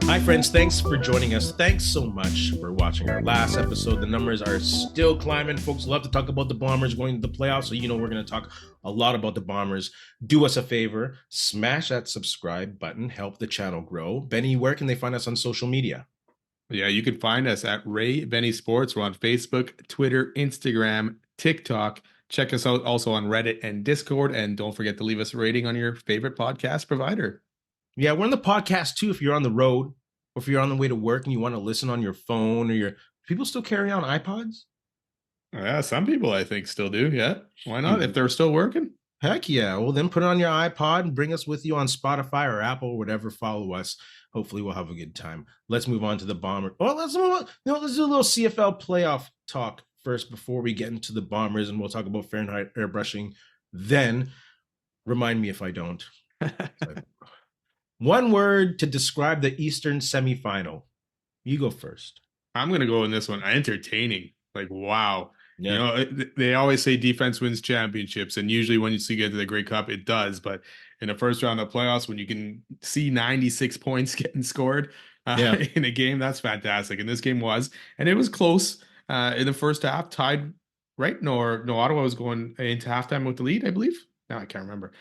Hi, friends. Thanks for joining us. Thanks so much for watching our last episode. The numbers are still climbing. Folks love to talk about the Bombers going to the playoffs, so you know we're going to talk a lot about the Bombers. Do us a favor, smash that subscribe button, help the channel grow. Benny, where can they find us on social media? Yeah, you can find us at Ray Benny Sports. We're on Facebook, Twitter, Instagram, TikTok. Check us out also on Reddit and Discord. And don't forget to leave us a rating on your favorite podcast provider. Yeah, we're on the podcast too if you're on the road or if you're on the way to work and you want to listen on your phone or your... People still carry on iPods? Yeah, some people I think still do. Yeah, why not? If they're still working. Heck yeah. Well, then put it on your iPod and bring us with you on Spotify or Apple or whatever. Follow us. Hopefully we'll have a good time. Let's move on to the Bomber. Oh, let's move on. Let's do a little CFL playoff talk first before we get into the Bombers, and we'll talk about Fahrenheit airbrushing. Then, remind me if I don't. One word to describe the Eastern semifinal. You go first. I'm going to go in this one. Entertaining. Like, wow. Yeah. You know, they always say defense wins championships, and usually when you see get to the Grey Cup, it does. But in the first round of playoffs, when you can see 96 points getting scored in a game, that's fantastic. And this game was, and it was close in the first half, tied, right? No, Ottawa was going into halftime with the lead, I believe. No, I can't remember.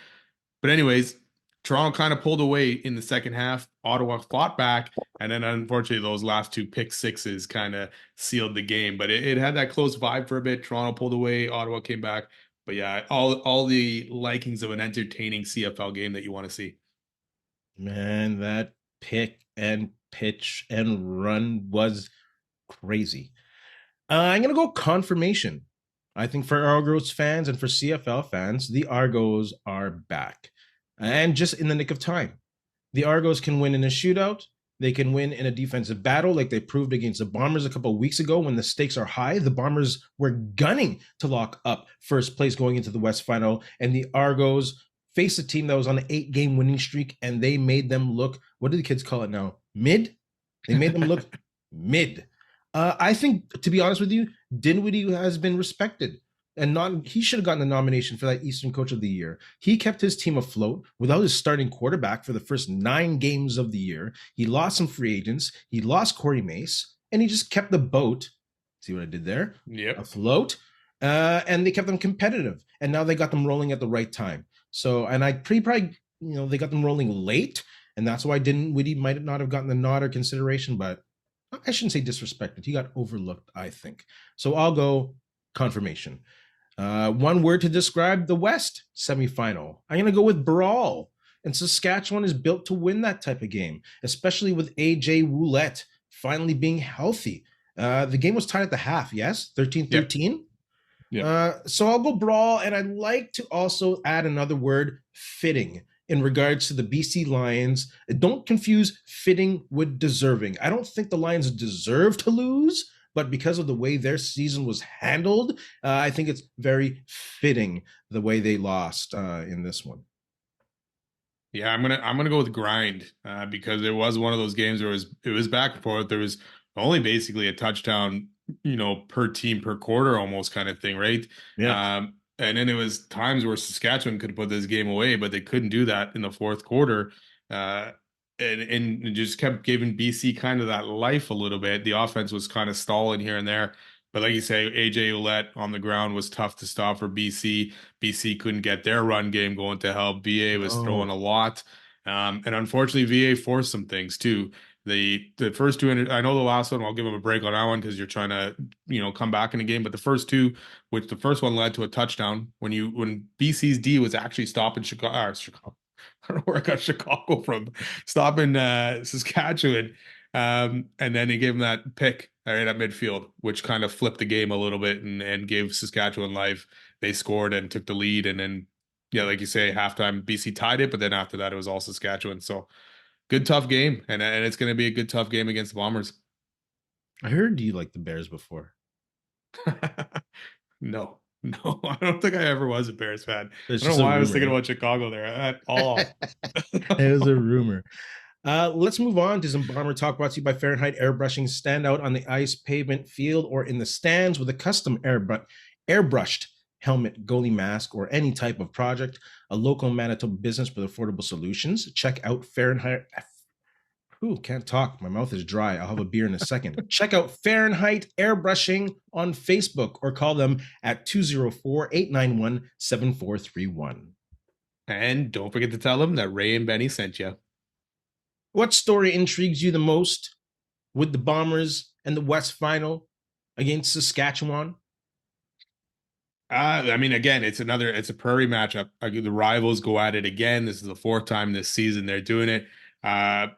But anyways, Toronto kind of pulled away in the second half. Ottawa fought back, and then unfortunately those last two pick sixes kind of sealed the game. But it had that close vibe for a bit. Toronto pulled away, Ottawa came back. But yeah, all the likings of an entertaining CFL game that you want to see. Man, that pick and pitch and run was crazy. I'm going to go confirmation. I think for Argos fans and for CFL fans, the Argos are back. And just in the nick of time. The Argos can win in a shootout. They can win in a defensive battle like they proved against the Bombers a couple of weeks ago when the stakes are high. The Bombers were gunning to lock up first place going into the West Final, and the Argos faced a team that was on an 8-game winning streak, and they made them look, what do the kids call it now? Mid? They made them look mid. I think, to be honest with you, Dinwiddie has been respected. And he should have gotten the nomination for that Eastern Coach of the Year. He kept his team afloat without his starting quarterback for the first 9 games of the year. He lost some free agents. He lost Corey Mace, and he just kept the boat. See what I did there? Yep. Afloat. And they kept them competitive. And now they got them rolling at the right time. So, and I probably, they got them rolling late. And that's why Dinwiddie might not have gotten the nod or consideration, but I shouldn't say disrespected. He got overlooked, I think. So I'll go confirmation. One word to describe the West semifinal. I'm going to go with brawl. And Saskatchewan is built to win that type of game, especially with AJ Ouellette finally being healthy. The game was tied at the half, yes? 13-13? Yep. So I'll go brawl, and I'd like to also add another word, fitting, in regards to the BC Lions. Don't confuse fitting with deserving. I don't think the Lions deserve to lose, but because of the way their season was handled, I think it's very fitting the way they lost in this one. Yeah, I'm gonna go with grind because it was one of those games where it was back and forth. There was only basically a touchdown, per team per quarter, almost kind of thing, right? Yeah. And then it was times where Saskatchewan could put this game away, but they couldn't do that in the fourth quarter. And it just kept giving BC kind of that life a little bit. The offense was kind of stalling here and there. But like you say, AJ Ouellette on the ground was tough to stop for BC. BC couldn't get their run game going to help. VA was throwing a lot. And unfortunately, VA forced some things too. The first two, I know the last one, I'll give them a break on that one because you're trying to, come back in the game. But the first two, which the first one led to a touchdown when BC's D was actually stopping Chicago. I don't know where I got Chicago from, stopping Saskatchewan. And then he gave him that pick right at midfield, which kind of flipped the game a little bit and gave Saskatchewan life. They scored and took the lead. And then, like you say, halftime, BC tied it. But then after that, it was all Saskatchewan. So good, tough game. And it's going to be a good, tough game against the Bombers. I heard you liked the Bears before. No, I don't think I ever was a Bears fan. I don't know why I was thinking about Chicago there at all. It was a rumor. Let's move on to some Bomber talk brought to you by Fahrenheit Airbrushing. Stand out on the ice, pavement, field, or in the stands with a custom airbrushed helmet, goalie mask, or any type of project, a local Manitoba business with affordable solutions. Check out Fahrenheit. Ooh, can't talk. My mouth is dry. I'll have a beer in a second. Check out Fahrenheit Airbrushing on Facebook or call them at 204-891-7431. And don't forget to tell them that Ray and Benny sent you. What story intrigues you the most with the Bombers and the West Final against Saskatchewan? I mean, again, it's a prairie matchup. The rivals go at it again. This is the fourth time this season they're doing it. The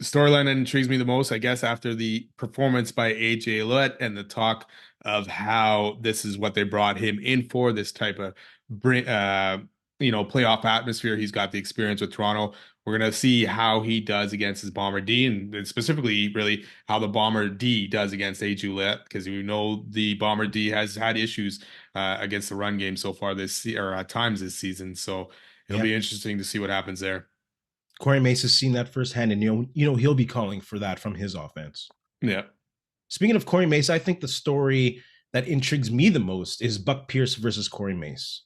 storyline that intrigues me the most, I guess, after the performance by AJ Ouellette and the talk of how this is what they brought him in for, this type of playoff atmosphere. He's got the experience with Toronto. We're gonna see how he does against his Bomber D, and specifically, really, how the Bomber D does against AJ Ouellette, because we know the Bomber D has had issues against the run game so far or at times this season. So it'll be interesting to see what happens there. Corey Mace has seen that firsthand, and he'll be calling for that from his offense. Yeah. Speaking of Corey Mace, I think the story that intrigues me the most is Buck Pierce versus Corey Mace.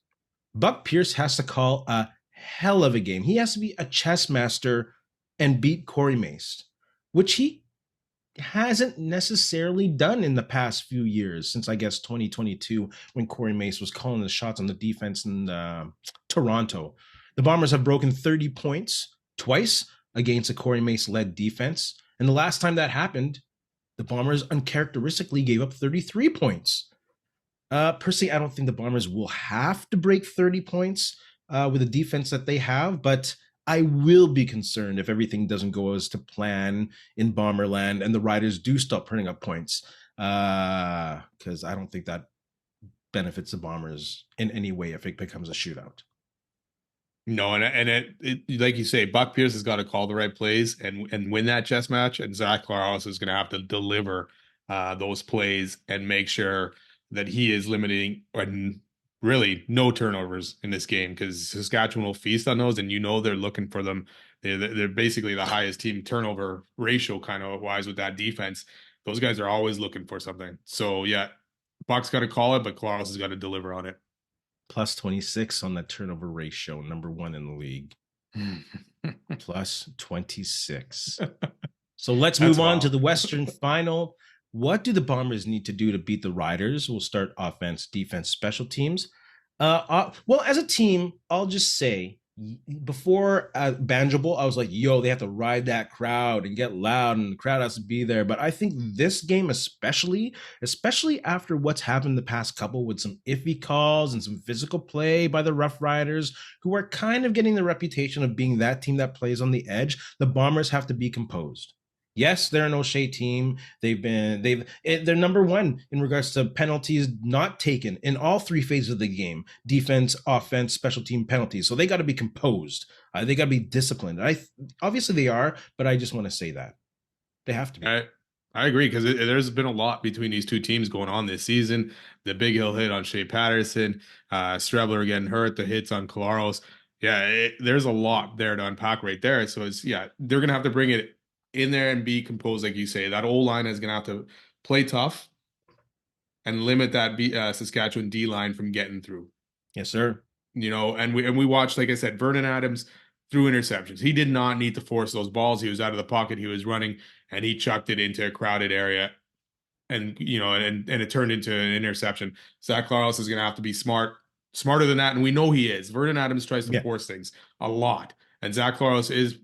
Buck Pierce has to call a hell of a game. He has to be a chess master and beat Corey Mace, which he hasn't necessarily done in the past few years, since I guess 2022, when Corey Mace was calling the shots on the defense in Toronto. The Bombers have broken 30 points twice against a Corey Mace-led defense. And the last time that happened, the Bombers uncharacteristically gave up 33 points. Personally, I don't think the Bombers will have to break 30 points with the defense that they have, but I will be concerned if everything doesn't go as to plan in Bomberland and the Riders do stop putting up points, because I don't think that benefits the Bombers in any way if it becomes a shootout. No, and it like you say, Buck Pierce has got to call the right plays and win that chess match, and Zach Claros is going to have to deliver those plays and make sure that he is limiting and really no turnovers in this game, because Saskatchewan will feast on those, and they're looking for them. They're basically the highest team turnover ratio kind of wise with that defense. Those guys are always looking for something. So yeah, Buck's got to call it, but Claros has got to deliver on it. Plus 26 on the turnover ratio, number 1 in the league. Plus 26. So let's move on to the Western Final. What do the Bombers need to do to beat the Riders? We'll start offense, defense, special teams. Well, as a team, I'll just say, before Banjo Bowl, I was like, yo, they have to ride that crowd and get loud, and the crowd has to be there. But I think this game especially after what's happened the past couple with some iffy calls and some physical play by the Roughriders, who are kind of getting the reputation of being that team that plays on the edge, the Bombers have to be composed. Yes, they're an O'Shea team. They're number 1 in regards to penalties not taken in all 3 phases of the game: defense, offense, special team, penalties. So they got to be composed. They got to be disciplined. Obviously they are, but I just want to say that they have to be. I agree, because there's been a lot between these two teams going on this season. The big hill hit on Shea Patterson, Strebler getting hurt, the hits on Claros. Yeah, there's a lot there to unpack right there. So they're gonna have to bring it in there and be composed, like you say. That O-line is going to have to play tough and limit that Saskatchewan D-line from getting through. Yes, sir. And we watched, like I said, Vernon Adams threw interceptions. He did not need to force those balls. He was out of the pocket. He was running, and he chucked it into a crowded area, and it turned into an interception. Zach Claros is going to have to be smarter than that, and we know he is. Vernon Adams tries to force things a lot. And Zach Claros is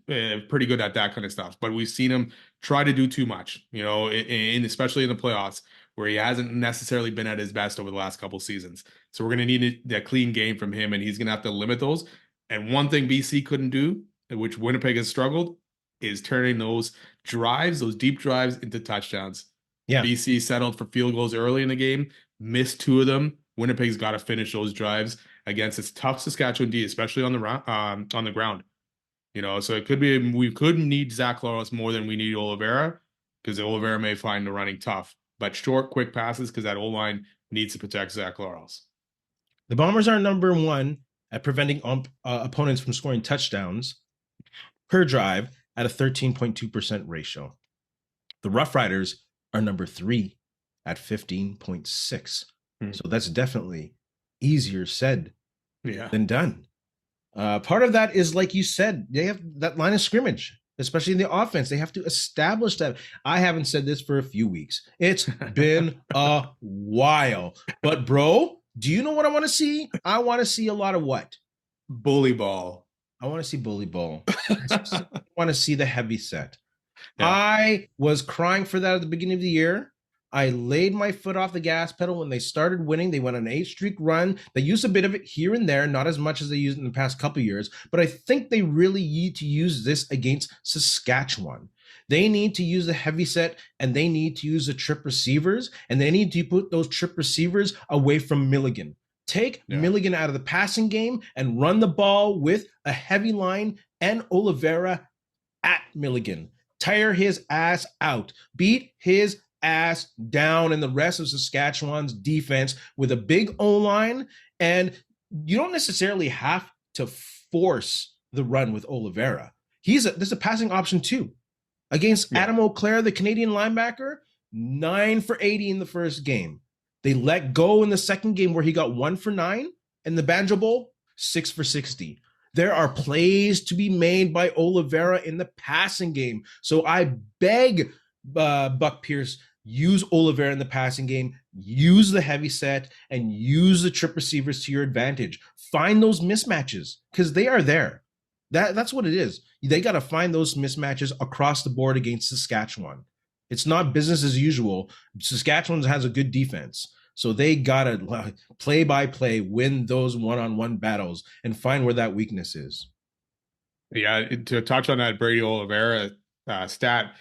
pretty good at that kind of stuff. But we've seen him try to do too much, especially in the playoffs, where he hasn't necessarily been at his best over the last couple seasons. So we're going to need that clean game from him, and he's going to have to limit those. And one thing BC couldn't do, which Winnipeg has struggled, is turning those deep drives, into touchdowns. Yeah. BC settled for field goals early in the game, missed 2 of them. Winnipeg's got to finish those drives against its tough Saskatchewan D, especially on the ground. So it could be we could need Zach Claros more than we need Oliveira, because Oliveira may find the running tough. But short, quick passes, because that O-line needs to protect Zach Claros. The Bombers are number 1 at preventing opponents from scoring touchdowns per drive at a 13.2% ratio. The Roughriders are number 3 at 15.6. So that's definitely easier said Yeah. than done. Part of that is, like you said, they have that line of scrimmage, especially in the offense. They have to establish that. I haven't said this for a few weeks. It's been a while. But, bro, do you know what I want to see? I want to see a lot of what? Bully ball. I want to see bully ball. I want to see the heavy set. Yeah. I was crying for that at the beginning of the year. I laid my foot off the gas pedal when they started winning. They went on an 8 streak run. They used a bit of it here and there, not as much as they used in the past couple of years, but I think they really need to use this against Saskatchewan. They need to use the heavy set, and they need to use the trip receivers, and they need to put those trip receivers away from Milligan. Take Milligan out of the passing game and run the ball with a heavy line and Oliveira at Milligan. Tire his ass out. Beat his ass down in the rest of Saskatchewan's defense with a big O-line. And you don't necessarily have to force the run with Oliveira. There's a passing option too. Against Adam Auclair, the Canadian linebacker, 9 for 80 in the first game. They let go in the second game where he got 1 for 9. In the Banjo Bowl, 6 for 60. There are plays to be made by Oliveira in the passing game. So I beg Buck Pierce, use Oliveira in the passing game, use the heavy set, and use the trip receivers to your advantage. Find those mismatches because they are there. That's what it is. They got to find those mismatches across the board against Saskatchewan. It's not business as usual. Saskatchewan has a good defense. So they got to play by play, win those one-on-one battles and find where that weakness is. Yeah, to touch on that Brady Oliveira stat,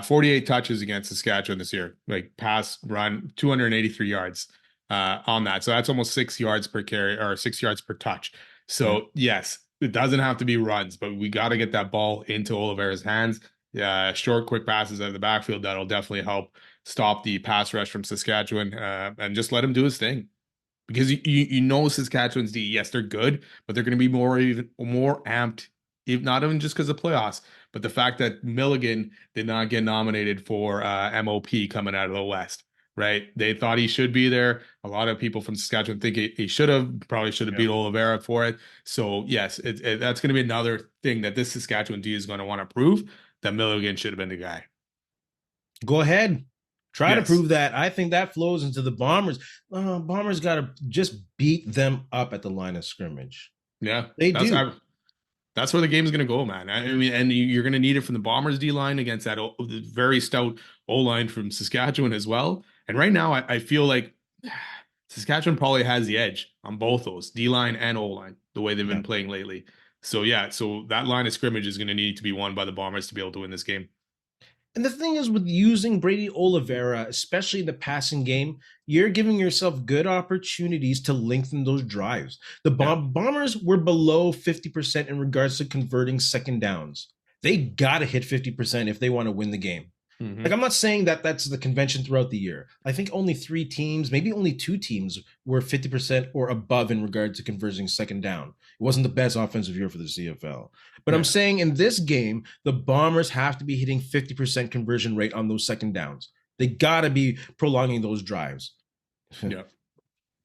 48 touches against Saskatchewan this year, like pass, run, 283 yards on that. So that's almost 6 yards per carry or 6 yards per touch. So yes, it doesn't have to be runs, but we got to get that ball into Oliveira's hands. Short, quick passes out of the backfield. That'll definitely help stop the pass rush from Saskatchewan and just let him do his thing. Because you know Saskatchewan's D, yes, they're good, but they're going to be more amped, if not even just because of playoffs, but the fact that Milligan did not get nominated for MOP coming out of the West, right? They thought he should be there. A lot of people from Saskatchewan think he should have, probably should have beat Oliveira for it. So yes, that's going to be another thing that this Saskatchewan D is going to want to prove, that Milligan should have been the guy. Go ahead. Try to prove that. I think that flows into the Bombers. Bombers got to just beat them up at the line of scrimmage. Yeah, they do. That's where the game is going to go, man. I mean, and you're going to need it from the Bombers D line against that very stout O line from Saskatchewan as well. And right now, I feel like Saskatchewan probably has the edge on both those D line and O line, the way they've been playing lately. So yeah, so that line of scrimmage is going to need to be won by the Bombers to be able to win this game. And the thing is, with using Brady Oliveira, especially in the passing game, you're giving yourself good opportunities to lengthen those drives. The Bombers were below 50% in regards to converting second downs. They got to hit 50% if they want to win the game. Like, I'm not saying that that's the convention throughout the year. I think only 3 teams, maybe only 2 teams were 50% or above in regard to converting second down. It wasn't the best offensive year for the CFL. But I'm saying in this game, the Bombers have to be hitting 50% conversion rate on those second downs. They got to be prolonging those drives. Yeah,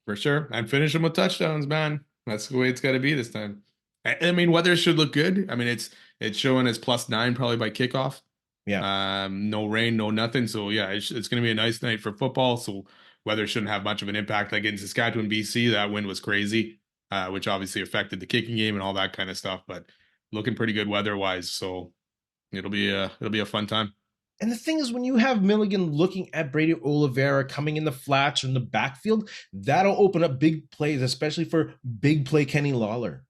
for sure. And finish them with touchdowns, man. That's the way it's got to be this time. I mean, weather should look good. I mean, it's showing as +9 probably by kickoff. Yeah. No rain, no nothing. So yeah, it's going to be a nice night for football. So weather shouldn't have much of an impact. Like in Saskatchewan, BC, that wind was crazy, which obviously affected the kicking game and all that kind of stuff. But looking pretty good weather-wise. So it'll be a fun time. And the thing is, when you have Milligan looking at Brady Oliveira coming in the flats or in the backfield, that'll open up big plays, especially for big play Kenny Lawler.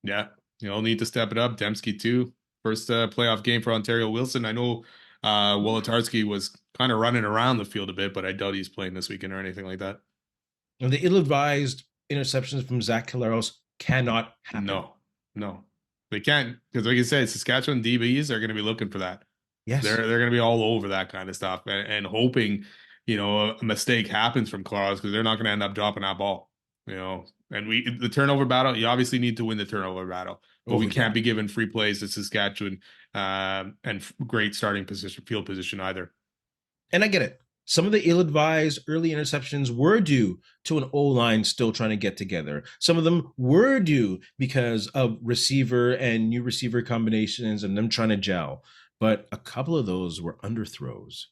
Yeah, you'll need to step it up. Dembski too. First playoff game for Ontario Wilson. I know Wolotarski was kind of running around the field a bit, but I doubt he's playing this weekend or anything like that. And the ill-advised interceptions from Zach Caleros cannot happen. No, they can't, because like you said, Saskatchewan DBs are going to be looking for that. Yes, they're going to be all over that kind of stuff and hoping, a mistake happens from Claus, because they're not going to end up dropping that ball. And the turnover battle, you obviously need to win the turnover battle, but we can't be giving free plays to Saskatchewan and great starting position, field position either. And I get it. Some of the ill-advised early interceptions were due to an O-line still trying to get together. Some of them were due because of receiver and new receiver combinations and them trying to gel. But a couple of those were underthrows.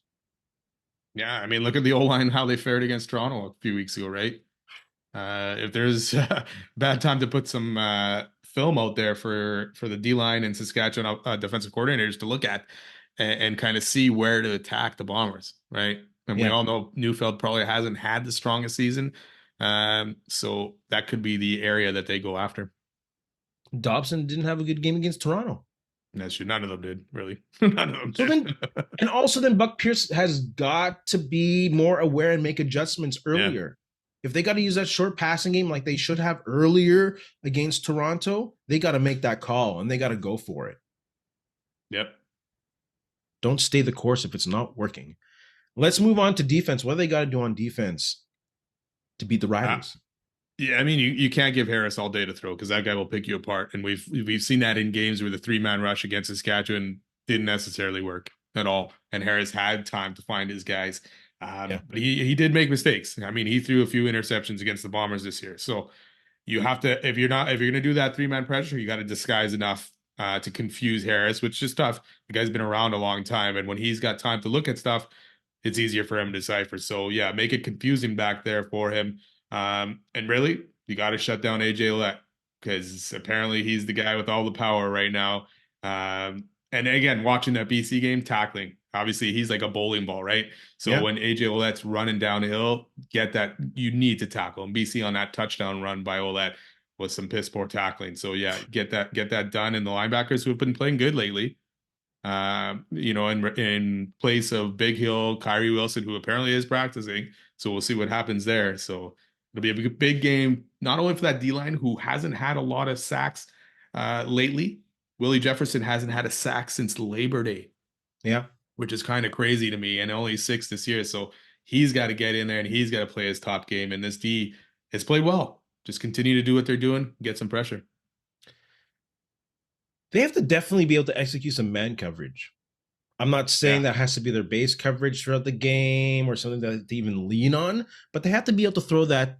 Yeah, I mean, look at the O-line, how they fared against Toronto a few weeks ago, right? If there's a bad time to put some film out there for the D line and Saskatchewan defensive coordinators to look at and kind of see where to attack the Bombers, right? And we Yeah. all know Neufeld probably hasn't had the strongest season, so that could be the area that they go after. Dobson didn't have a good game against Toronto. And that's true. None of them did, really. None of them So did. then, and also then Buck Pierce has got to be more aware and make adjustments Yeah. earlier. If they got to use that short passing game like they should have earlier against Toronto, they got to make that call and they got to go for it. Yep. Don't stay the course if it's not working. Let's move on to defense. What do they got to do on defense to beat the Riders? Yeah, I mean, you can't give Harris all day to throw because that guy will pick you apart, and we've seen that in games where the 3-man rush against Saskatchewan didn't necessarily work at all, and Harris had time to find his guys, but he did make mistakes. I mean, he threw a few interceptions against the Bombers this year, so you have to if you're going to do that 3-man pressure, you got to disguise enough to confuse Harris, which is tough. The guy's been around a long time, and when he's got time to look at stuff, it's easier for him to decipher. So yeah, make it confusing back there for him. And really, you got to shut down AJ Ouellette because apparently he's the guy with all the power right now. And again, watching that BC game, tackling, obviously he's like a bowling ball, right? So when AJ Ouellette's running downhill, get that, you need to tackle. And BC on that touchdown run by Ouellette was some piss poor tackling. So yeah, get that done. And the linebackers who have been playing good lately, in place of Big Hill, Kyrie Wilson, who apparently is practicing. So we'll see what happens there. So it'll be a big game, not only for that D-line, who hasn't had a lot of sacks lately. Willie Jefferson hasn't had a sack since Labor Day. Yeah. Which is kind of crazy to me, and only 6 this year. So he's got to get in there, and he's got to play his top game. And this D has played well. Just continue to do what they're doing, get some pressure. They have to definitely be able to execute some man coverage. I'm not saying that has to be their base coverage throughout the game or something that they even lean on, but they have to be able to throw that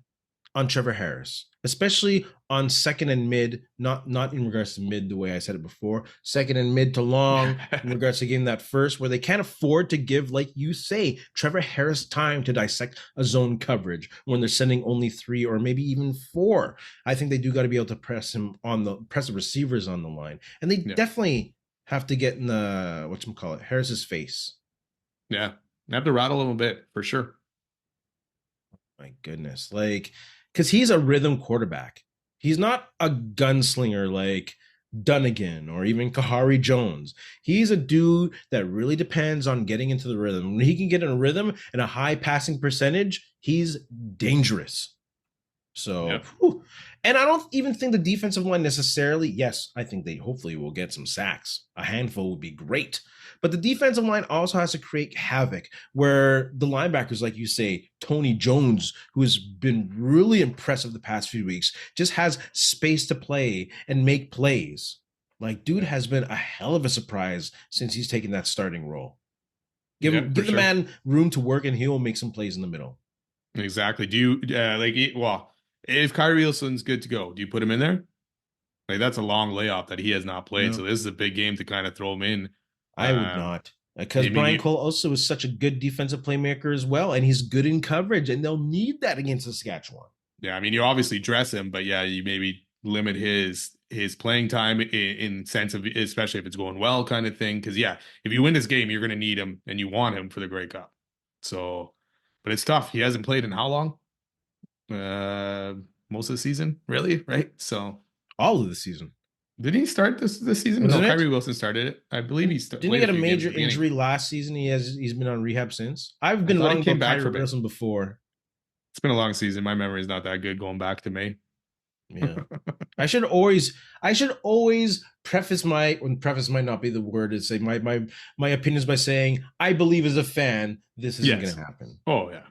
on Trevor Harris, especially on second and mid, not in regards to mid the way I said it before, second and mid to long in regards to getting that first, where they can't afford to give, like you say, Trevor Harris time to dissect a zone coverage when they're sending only 3 or maybe even 4. I think they do got to be able to press the receivers on the line, and they definitely have to get in the Harris's face. Yeah, they have to rattle him a bit for sure. My goodness, because he's a rhythm quarterback. He's not a gunslinger like Dunnigan or even Kahari Jones. He's a dude that really depends on getting into the rhythm. When he can get in a rhythm and a high passing percentage, he's dangerous. So, and I don't even think the defensive line necessarily, yes, I think they hopefully will get some sacks. A handful would be great. But the defensive line also has to create havoc where the linebackers, like you say, Tony Jones, who has been really impressive the past few weeks, just has space to play and make plays. Dude has been a hell of a surprise since he's taken that starting role. Give the man room to work and he'll make some plays in the middle. Exactly. Do you, if Kyrie Wilson's good to go, do you put him in there? That's a long layoff that he has not played. No. So this is a big game to kind of throw him in. I would not, because Brian Cole also is such a good defensive playmaker as well, and he's good in coverage, and they'll need that against Saskatchewan. Yeah, I mean, you obviously dress him, but yeah, you maybe limit his playing time in sense of, especially if it's going well, kind of thing. Because yeah, if you win this game, you're going to need him, and you want him for the Grey Cup. So, but it's tough. He hasn't played in how long? Most of the season, really, right? So all of the season. Did he start this season? No, Kyrie Wilson started it. I believe he started. Didn't he get a major injury last season? He's been on rehab since. I've been wrong about Kyrie Wilson before. It's been a long season. My memory is not that good going back to May. Yeah. I should always preface might not be the word to say my opinions by saying I believe as a fan this isn't going to happen. Oh yeah.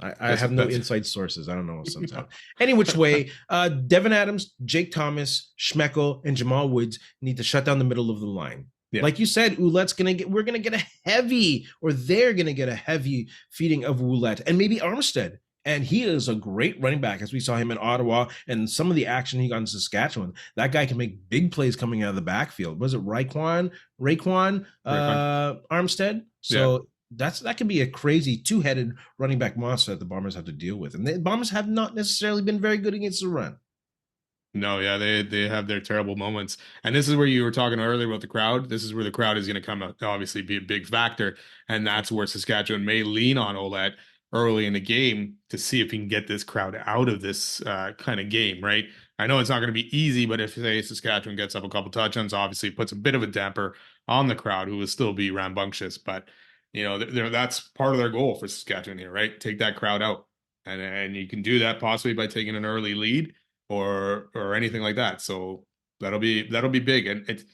I have no inside sources. I don't know sometimes. Any which way, Devin Adams, Jake Thomas, Schmeckel, and Jamal Woods need to shut down the middle of the line. Yeah. Like you said, we're gonna get a heavy, or they're gonna get a heavy feeding of Ouellette and maybe Armstead. And he is a great running back, as we saw him in Ottawa and some of the action he got in Saskatchewan. That guy can make big plays coming out of the backfield. Was it Raekwon Right. Armstead? Yeah. So that could be a crazy two-headed running back monster that the Bombers have to deal with. And the Bombers have not necessarily been very good against the run. No, yeah, they have their terrible moments. And this is where you were talking earlier about the crowd. This is where the crowd is going to come out, obviously be a big factor. And that's where Saskatchewan may lean on Ouellette early in the game to see if he can get this crowd out of this kind of game, right? I know it's not going to be easy, but if say Saskatchewan gets up a couple touchdowns, obviously it puts a bit of a damper on the crowd, who will still be rambunctious. But that's part of their goal for Saskatchewan here, right? Take that crowd out, and you can do that possibly by taking an early lead or anything like that. So that'll be big. And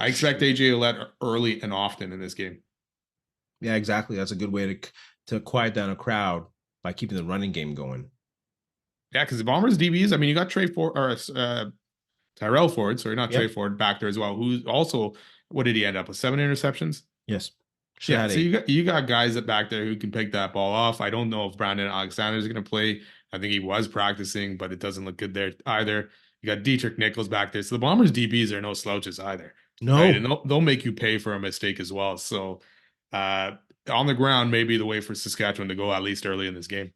I expect AJ Ouellette early and often in this game. Yeah, exactly. That's a good way to quiet down a crowd by keeping the running game going. Yeah, because the Bombers DBs, I mean, you got Tyrell Ford, sorry, not Trey Yep. Ford back there as well, who's also, what did he end up with? 7 interceptions? Yes. Should Yeah, have so eight. you got guys that back there who can pick that ball off. I don't know if Brandon Alexander is going to play. I think he was practicing, but it doesn't look good there either. You got Dietrich Nichols back there. So the Bombers DBs are no slouches either, right? And No. they'll make you pay for a mistake as well. So on the ground may be the way for Saskatchewan to go at least early in this game.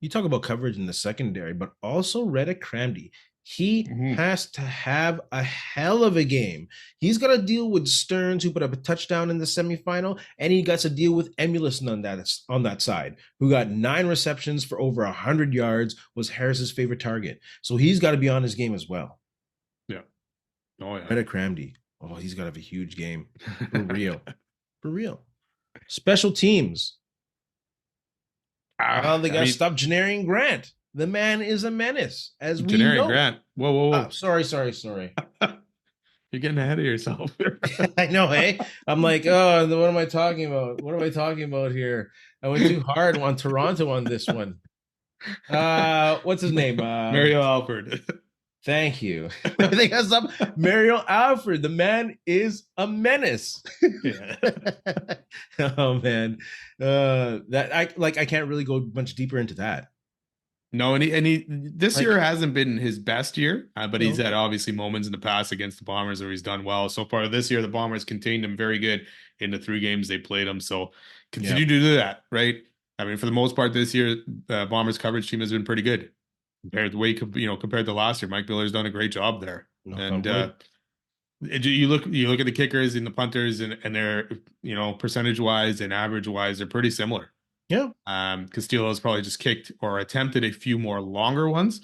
You talk about coverage in the secondary, but also Reddick Cramdy. He Mhm. has to have a hell of a game. He's got to deal with Stearns, who put up a touchdown in the semifinal, and he got to deal with Emulison on that side, who got 9 receptions for over 100 yards, was Harris's favorite target. So he's got to be on his game as well. Yeah. Oh yeah. Reddick Cramdy. Oh, he's got to have a huge game. For real. For real. Special teams. Well, they got to stop Janarian Grant. The man is a menace, as we Janarian know. Grant. Whoa. Sorry. You're getting ahead of yourself. I know, hey? I'm like, oh, what am I talking about? What am I talking about here? I went too hard on Toronto on this one. What's his name? Mario Alford. Thank you. I think that's up. Mario Alford. The man is a menace. Yeah. Oh man. I can't really go much deeper into that. No, and he this Like, year hasn't been his best year, but he's no. had obviously moments in the past against the Bombers where he's done well. So far this year, the Bombers contained him very good in the 3 games they played him. So Yeah. continue to do that, right? I mean, for the most part this year, Bombers coverage team has been pretty good compared to compared to last year. Mike Miller's done a great job there, Knock on and wood. you look at the kickers and the punters, and they're percentage wise and average wise, they're pretty similar. Yeah. Castillo's probably just kicked or attempted a few more longer ones,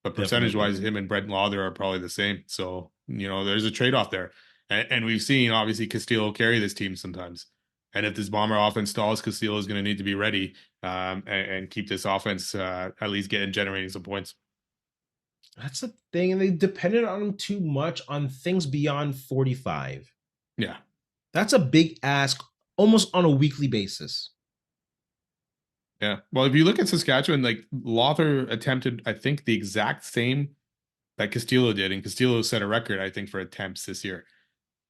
but percentage Definitely. wise, him and Brett Lauder are probably the same. So, there's a trade off there. And we've seen obviously Castillo carry this team sometimes. And if this Bomber offense stalls, Castillo is going to need to be ready and keep this offense at least generating some points. That's the thing. And they depended on him too much on things beyond 45. Yeah. That's a big ask almost on a weekly basis. Yeah. Well, if you look at Saskatchewan, like Lothar attempted, I think, the exact same that Castillo did, and Castillo set a record, I think, for attempts this year.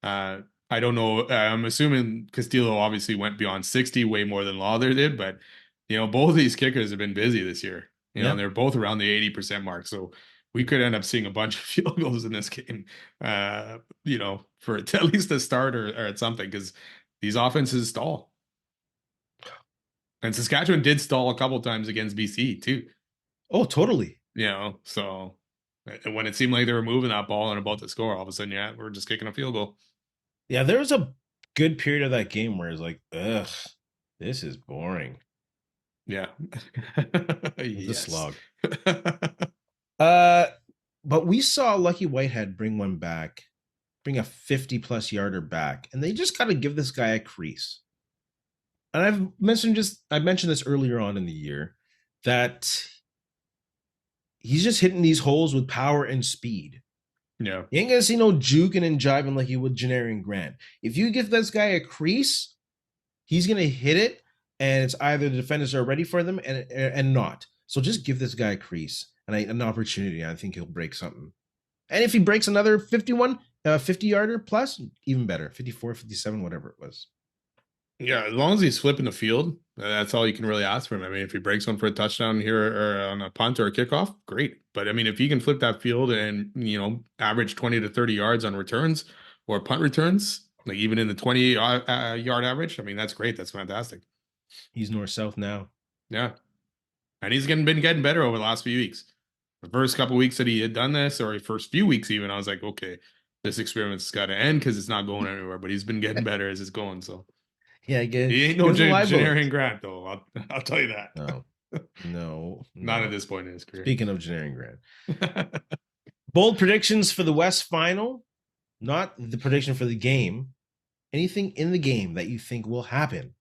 I don't know. I'm assuming Castillo obviously went beyond 60, way more than Lothar did, but both of these kickers have been busy this year. And they're both around the 80% mark. So we could end up seeing a bunch of field goals in this game, for at least a start or at something, because these offenses stall. And Saskatchewan did stall a couple times against BC too. Oh, totally. So when it seemed like they were moving that ball and about to score, all of a sudden, we're just kicking a field goal. Yeah, there was a good period of that game where it's like, ugh, this is boring. Yeah. It's a slog. But we saw Lucky Whitehead bring a 50+ yarder back, and they just gotta give this guy a crease. And I mentioned this earlier on in the year that he's just hitting these holes with power and speed. Yeah. You ain't gonna see no juking and jiving like you would Janarian Grant. If you give this guy a crease, he's gonna hit it, and it's either the defenders are ready for them and not. So just give this guy a crease and an opportunity. I think he'll break something. And if he breaks another 51, 50-yarder plus, even better. 54, 57, whatever it was. Yeah, as long as he's flipping the field, that's all you can really ask for him. I mean, if he breaks one for a touchdown here or on a punt or a kickoff, great. But I mean, if he can flip that field and, average 20 to 30 yards on returns or punt returns, like even in the 20 yard average, I mean, that's great. That's fantastic. He's north-south now. Yeah. And he's been getting better over the last few weeks. The first couple weeks that he had done this, or the first few weeks even, I was like, okay, this experiment's got to end because it's not going anywhere. But he's been getting better as it's going. So Yeah, he ain't give no us a live vote. Janarian Grant, though. I'll tell you that. No, no, Not at no. this point in his career. Speaking of Janarian Grant. Bold predictions for the West Final, not the prediction for the game. Anything in the game that you think will happen?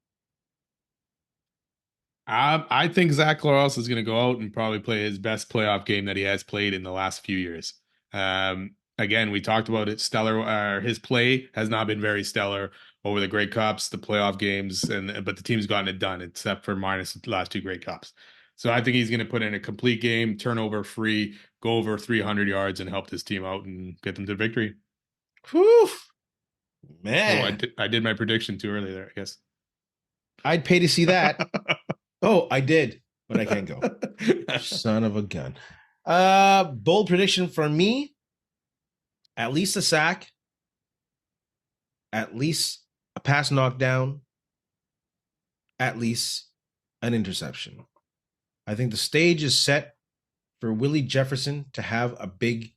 I think Zach Claros is going to go out and probably play his best playoff game that he has played in the last few years. Again, we talked about it. Stellar, his play has not been very stellar over the Grey Cups, the playoff games, but the team's gotten it done, except for minus the last two Grey Cups. So I think he's going to put in a complete game, turnover free, go over 300 yards, and help this team out and get them to victory. Whew, man, man! I did my prediction too early there, I guess. I'd pay to see that. Oh, I did, but I can't go. Son of a gun. Bold prediction for me, at least a sack, at least a pass knockdown, at least an interception. I think the stage is set for Willie Jefferson to have a big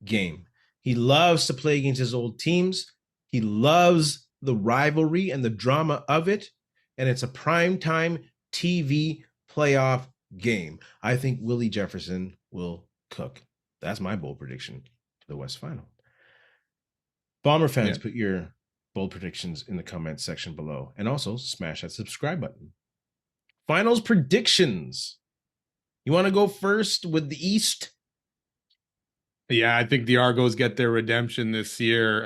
game. He loves to play against his old teams. He loves the rivalry and the drama of it. And it's a primetime TV playoff game. I think Willie Jefferson will cook. That's my bold prediction to the West Final. Bomber fans, put your bold predictions in the comments section below. And also smash that subscribe button. Finals predictions. You want to go first with the East? Yeah, I think the Argos get their redemption this year.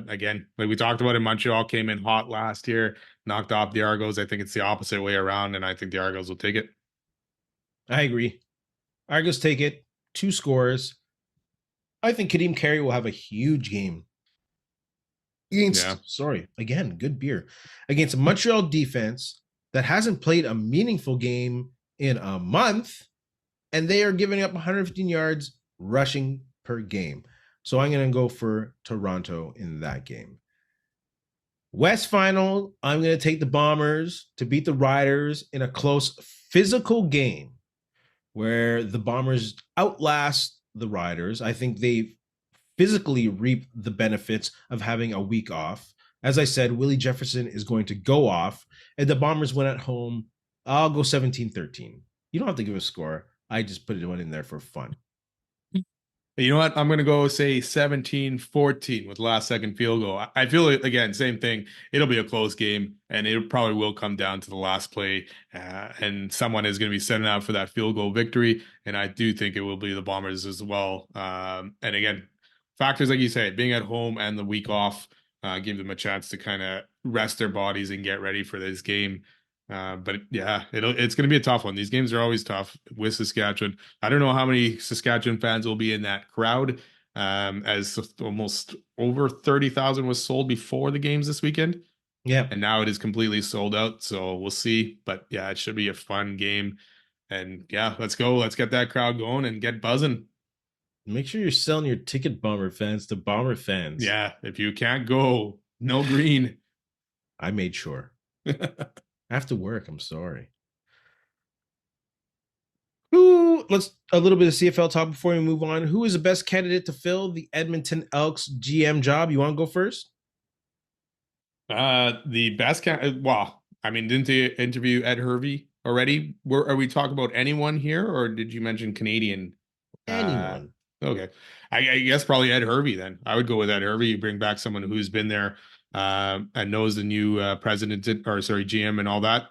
Again, like we talked about it, Montreal came in hot last year, knocked off the Argos. I think it's the opposite way around, and I think the Argos will take it. I agree. Argos take it. 2 scores. I think Kadeem Carey will have a huge game. Again, good beer. Against a Montreal defense that hasn't played a meaningful game in a month, and they are giving up 115 yards rushing per game. So I'm going to go for Toronto in that game. West Final, I'm going to take the Bombers to beat the Riders in a close physical game where the Bombers outlast the Riders. I think they physically reap the benefits of having a week off. As I said, Willie Jefferson is going to go off, and the Bombers win at home. I'll go 17-13. You don't have to give a score. I just put it in there for fun. You know what? I'm going to go say 17-14 with last second field goal. I feel it again, same thing. It'll be a close game, and it probably will come down to the last play, and someone is going to be setting out for that field goal victory. And I do think it will be the Bombers as well. And again, factors like you say, being at home and the week off, give them a chance to kind of rest their bodies and get ready for this game. But yeah, it's going to be a tough one. These games are always tough with Saskatchewan. I don't know how many Saskatchewan fans will be in that crowd, as almost over 30,000 was sold before the games this weekend. Yeah. And now it is completely sold out. So we'll see. But yeah, it should be a fun game. And yeah, let's go. Let's get that crowd going and get buzzing. Make sure you're selling your ticket, Bomber fans, to Bomber fans. Yeah, if you can't go, no green. I made sure. I have to work. I'm sorry. Let's a little bit of CFL talk before we move on. Who is the best candidate to fill the Edmonton Elks GM job? You want to go first? The best wow. I mean, didn't they interview Ed Hervey already? Are we talking about anyone here, or did you mention Canadian? Anyone. Okay. I guess probably Ed Hervey then. I would go with Ed Hervey. You bring back someone who's been there and knows the new GM and all that.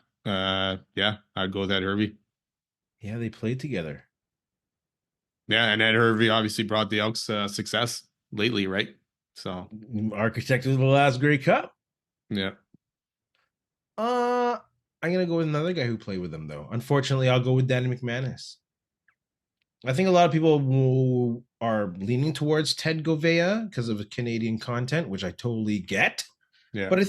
Yeah, I'd go with Ed Hervey. Yeah, they played together. Yeah, and Ed Hervey obviously brought the Elks success lately, right? So architect of the last Grey Cup. Yeah. I'm gonna go with another guy who played with them though. Unfortunately, I'll go with Danny McManus. I think a lot of people are leaning towards Ted Govea because of the Canadian content, which I totally get. Yeah. But I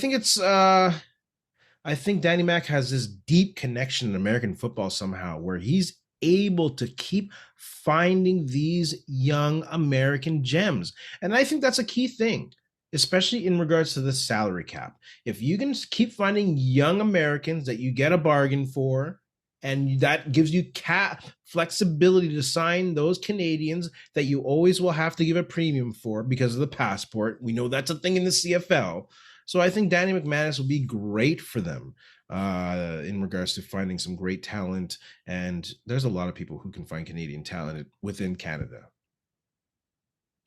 think Danny Mac has this deep connection in American football somehow, where he's able to keep finding these young American gems. And I think that's a key thing, especially in regards to the salary cap. If you can keep finding young Americans that you get a bargain for, and that gives you cap flexibility to sign those Canadians that you always will have to give a premium for because of the passport. We know that's a thing in the CFL. So I think Danny McManus will be great for them in regards to finding some great talent. And there's a lot of people who can find Canadian talent within Canada.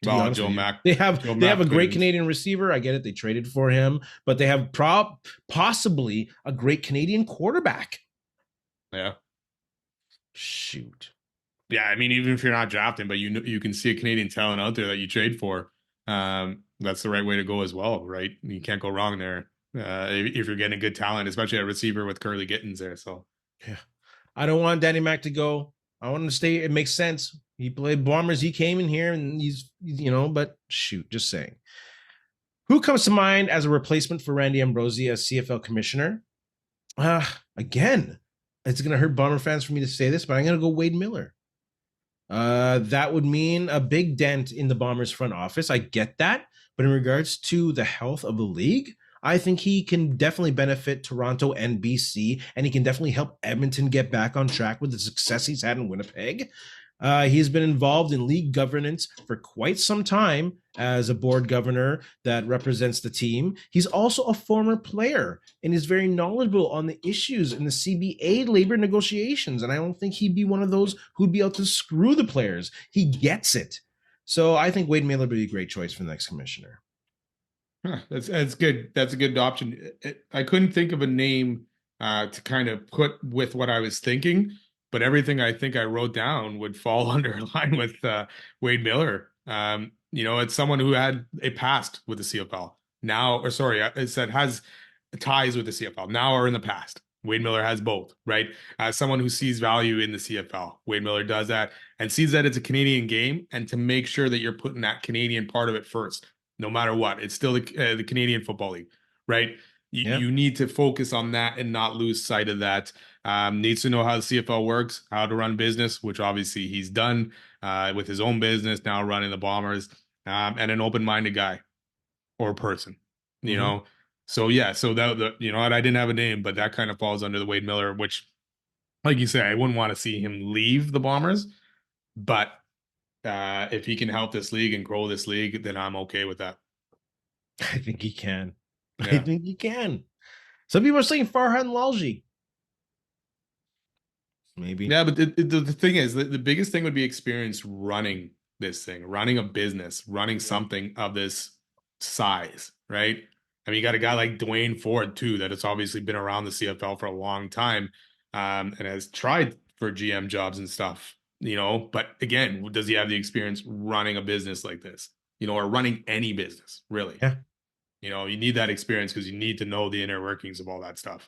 To be Well, honest with you, Joe they have Mack a great couldn't. Canadian receiver. I get it; they traded for him, but they have possibly a great Canadian quarterback. Yeah. Shoot. Yeah, I mean, even if you're not drafting, but you can see a Canadian talent out there that you trade for. That's the right way to go as well, right? You can't go wrong there. If you're getting good talent, especially a receiver with Curly Gittins there. So Yeah. I don't want Danny Mac to go. I want him to stay. It makes sense. He played Bombers. He came in here and but shoot, just saying. Who comes to mind as a replacement for Randy Ambrosie as CFL Commissioner? Again, it's going to hurt Bomber fans for me to say this, but I'm going to go Wade Miller. That would mean a big dent in the Bombers front office. I get that. But in regards to the health of the league, I think he can definitely benefit Toronto and BC, and he can definitely help Edmonton get back on track with the success he's had in Winnipeg. He's been involved in league governance for quite some time as a board governor that represents the team. He's also a former player and is very knowledgeable on the issues in the CBA labor negotiations. And I don't think he'd be one of those who'd be able to screw the players. He gets it. So I think Wade Miller would be a great choice for the next commissioner. that's good. That's a good option. I couldn't think of a name to kind of put with what I was thinking, but everything I think I wrote down would fall under line with Wade Miller. It's someone who had a past with the CFL now, or sorry, I said has ties with the CFL now or in the past. Wade Miller has both, right? As someone who sees value in the CFL, Wade Miller does that and sees that it's a Canadian game, and to make sure that you're putting that Canadian part of it first, no matter what. It's still the Canadian Football League, right? Yeah. You need to focus on that and not lose sight of that. Needs to know how the CFL works, how to run business, which obviously he's done with his own business, now running the Bombers, and an open-minded guy or person, you know. So yeah, so I didn't have a name, but that kind of falls under the Wade Miller, which, like you say, I wouldn't want to see him leave the Bombers, but if he can help this league and grow this league, then I'm okay with that. I think he can. Yeah. I think he can. Some people are saying Farhan Lalji. Maybe. Yeah, but the thing is, the biggest thing would be experience running this thing, running a business, running something of this size, right? I mean, you got a guy like Dwayne Ford too, that has obviously been around the CFL for a long time, and has tried for GM jobs and stuff, But again, does he have the experience running a business like this, or running any business, really? Yeah. You need that experience because you need to know the inner workings of all that stuff.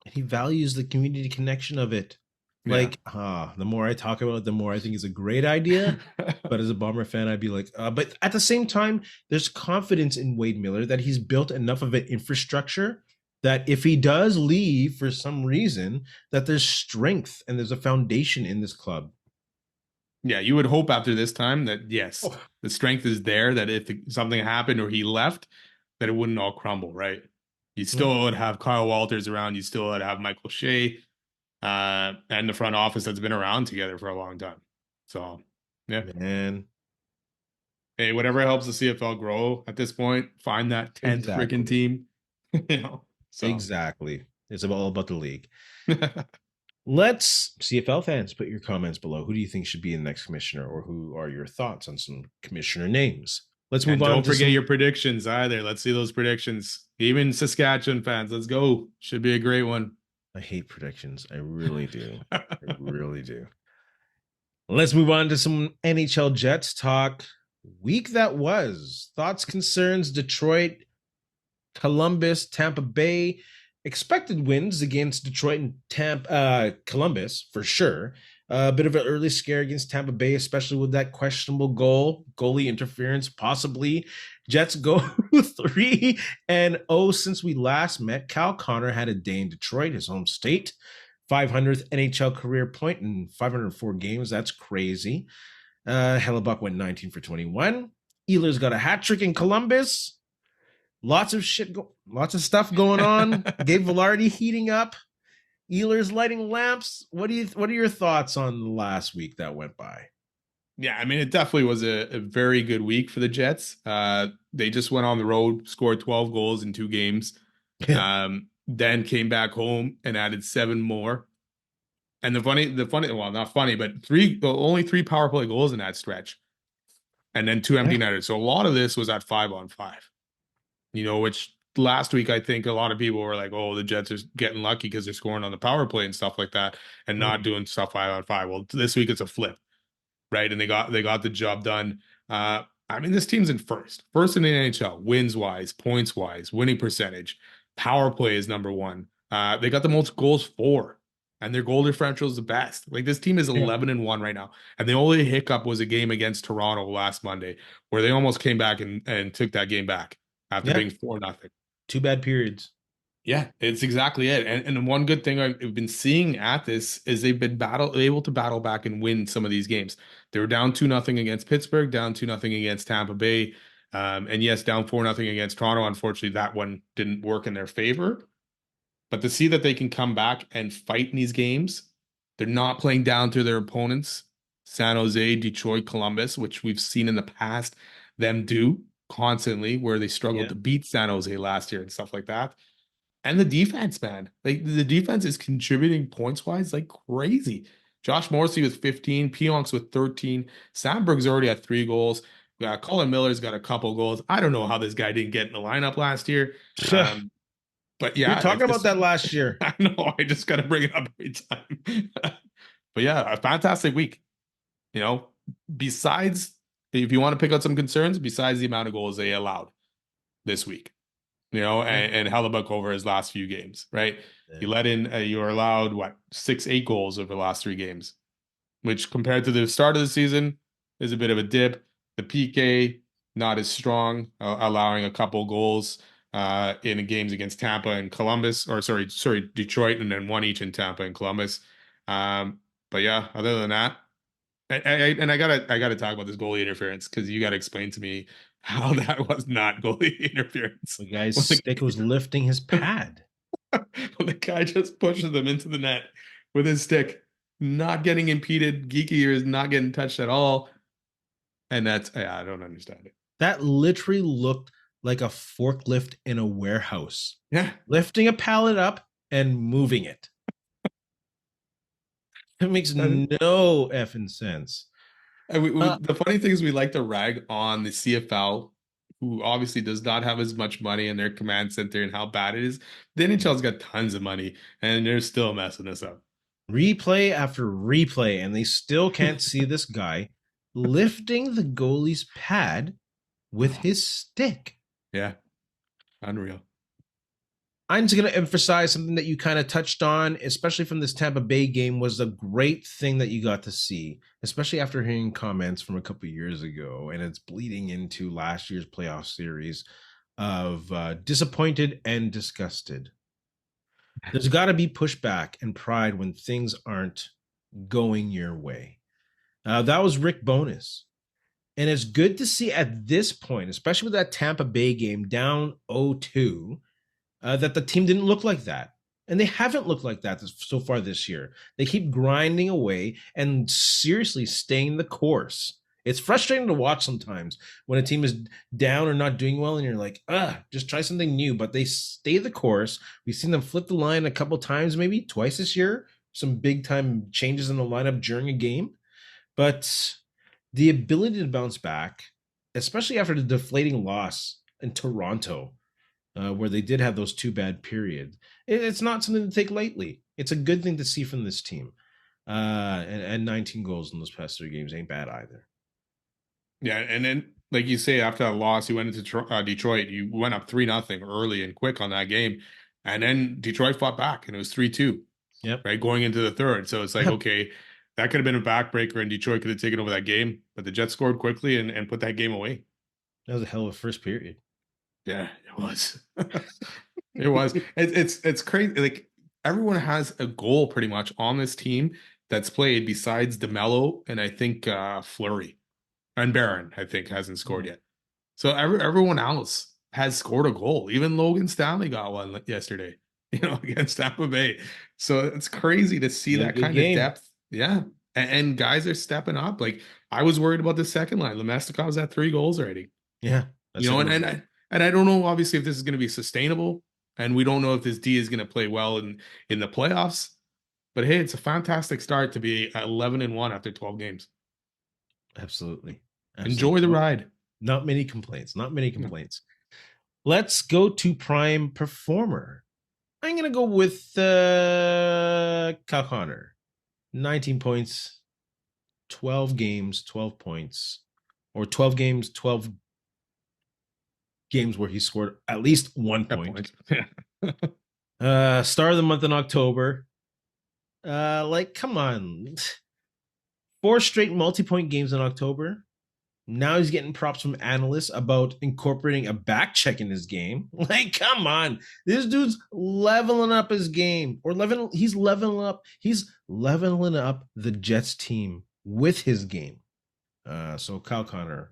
He values the community connection of it. Yeah. The more I talk about it, the more I think it's a great idea. But as a Bomber fan, I'd be like, but at the same time, there's confidence in Wade Miller that he's built enough of an infrastructure that if he does leave for some reason, that there's strength and there's a foundation in this club. Yeah, you would hope after this time that yes, the strength is there, that if something happened or he left, that it wouldn't all crumble, right? You still would have Kyle Walters around, you still would have Michael Shea, and the front office that's been around together for a long time. So, yeah. Man. Hey, whatever helps the CFL grow at this point, find that 10th freaking team. So. Exactly. It's all about the league. Let's, CFL fans, put your comments below. Who do you think should be the next commissioner, or who are your thoughts on some commissioner names? Let's move on. Don't forget your predictions either. Let's see those predictions. Even Saskatchewan fans, let's go. Should be a great one. I hate predictions. I really do. I really do. Let's move on to some NHL Jets talk. Week that was. Thoughts, concerns, Detroit, Columbus, Tampa Bay. Expected wins against Detroit and Columbus for sure. A bit of an early scare against Tampa Bay, especially with that questionable goalie interference, possibly. Jets go 3-0 since we last met. Cal Connor had a day in Detroit, his home state. 500th NHL career point in 504 games. That's crazy. Hellebuck went 19 for 21. Ehlers got a hat trick in Columbus. Lots of lots of stuff going on. Gabe Velarde heating up. Ehlers lighting lamps. What are your thoughts on the last week that went by? Yeah, I mean, it definitely was a very good week for the Jets. They just went on the road, scored 12 goals in 2 games, then came back home and added 7 more. And well, not funny, but only 3 power play goals in that stretch, and then 2 empty netters. So a lot of this was at 5-on-5. Which last week I think a lot of people were like, "Oh, the Jets are getting lucky because they're scoring on the power play and stuff like that, and not doing stuff 5-on-5." Well, this week it's a flip, right? And they got the job done. I mean, this team's in first in the NHL, wins wise, points wise, winning percentage, power play is number one. They got the most goals for, and their goal differential is the best. Like this team is 11-1 right now, and the only hiccup was a game against Toronto last Monday, where they almost came back and took that game back after being 4-0. 2 bad periods. Yeah, it's exactly it. And one good thing I've been seeing at this is they've been able to battle back and win some of these games. They were down 2-0 against Pittsburgh, down 2-0 against Tampa Bay, and yes, down 4-0 against Toronto. Unfortunately, that one didn't work in their favor. But to see that they can come back and fight in these games, they're not playing down to their opponents, San Jose, Detroit, Columbus, which we've seen in the past them do constantly, where they struggled to beat San Jose last year and stuff like that. And the defense, man, like the defense is contributing points wise like crazy. Josh Morrissey with 15, Pionks with 13, Sandberg's already at 3 goals. Colin Miller's got a couple goals. I don't know how this guy didn't get in the lineup last year. But yeah, we were talking about that last year. I know. I just got to bring it up every time. But yeah, a fantastic week. Besides, if you want to pick out some concerns, besides the amount of goals they allowed this week, and Hellebuck over his last few games, right? Yeah. You were allowed, 6-8 goals over the last 3 games, which compared to the start of the season is a bit of a dip. The PK, not as strong, allowing a couple goals in games against Tampa and Columbus, or sorry, Detroit, and then 1 each in Tampa and Columbus. But yeah, other than that, I gotta talk about this goalie interference because you gotta explain to me how that was not goalie interference. The guy's stick was lifting his pad. Well, the guy just pushes them into the net with his stick, not getting impeded. Geeky ears not getting touched at all. And I don't understand it. That literally looked like a forklift in a warehouse. Yeah. Lifting a pallet up and moving it. It makes no effing sense. The funny thing is we like to rag on the CFL, who obviously does not have as much money in their command center and how bad it is. The NHL's got tons of money, and they're still messing us up. Replay after replay, and they still can't see this guy lifting the goalie's pad with his stick. Yeah. Unreal. I'm just going to emphasize something that you kind of touched on, especially from this Tampa Bay game, was a great thing that you got to see, especially after hearing comments from a couple of years ago, and it's bleeding into last year's playoff series of disappointed and disgusted. There's got to be pushback and pride when things aren't going your way. That was Rick Bowness. And it's good to see at this point, especially with that Tampa Bay game down 0-2, that the team didn't look like that. And they haven't looked like that so far this year. They keep grinding away and seriously staying the course. It's frustrating to watch sometimes when a team is down or not doing well and you're like, just try something new. But they stay the course. We've seen them flip the line a couple times, maybe twice this year. Some big time changes in the lineup during a game. But the ability to bounce back, especially after the deflating loss in Toronto, where they did have those 2 bad periods, it's not something to take lightly. It's a good thing to see from this team. And 19 goals in those past 3 games ain't bad either. Yeah, and then, like you say, after that loss, you went into Detroit. You went up 3-0 early and quick on that game. And then Detroit fought back, and it was 3-2. Yep. Right, going into the third. So it's like, okay, That could have been a backbreaker, and Detroit could have taken over that game. But the Jets scored quickly and put that game away. That was a hell of a first period. Yeah, it was. It was. It's crazy. Like everyone has a goal pretty much on this team that's played besides DeMello and I think Fleury and Barron. I think hasn't scored yet. So everyone else has scored a goal. Even Logan Stanley got one yesterday, against Tampa Bay. So it's crazy to see Yeah, that good kind of game. depth. Yeah. And guys are stepping up. Like I was worried about the second line. Lemesnikov's at 3 goals already. Yeah, that's it. And I don't know obviously if this is going to be sustainable. And we don't know if this D is going to play well in the playoffs. But hey, it's a fantastic start to be 11-1 after 12 games. Absolutely. Enjoy the ride. Not many complaints. Not many No. complaints. Let's go to prime performer. I'm going to go with Kyle Connor. 19 points, 12 games, 12 points, or 12 games, 12 games where he scored at least 1 point. Star of the month in October. Come on. 4 straight multi-point games in October. Now he's getting props from analysts about incorporating a back check in his game. Like, come on. This dude's leveling up his game. He's leveling up the Jets team with his game. So Kyle Connor.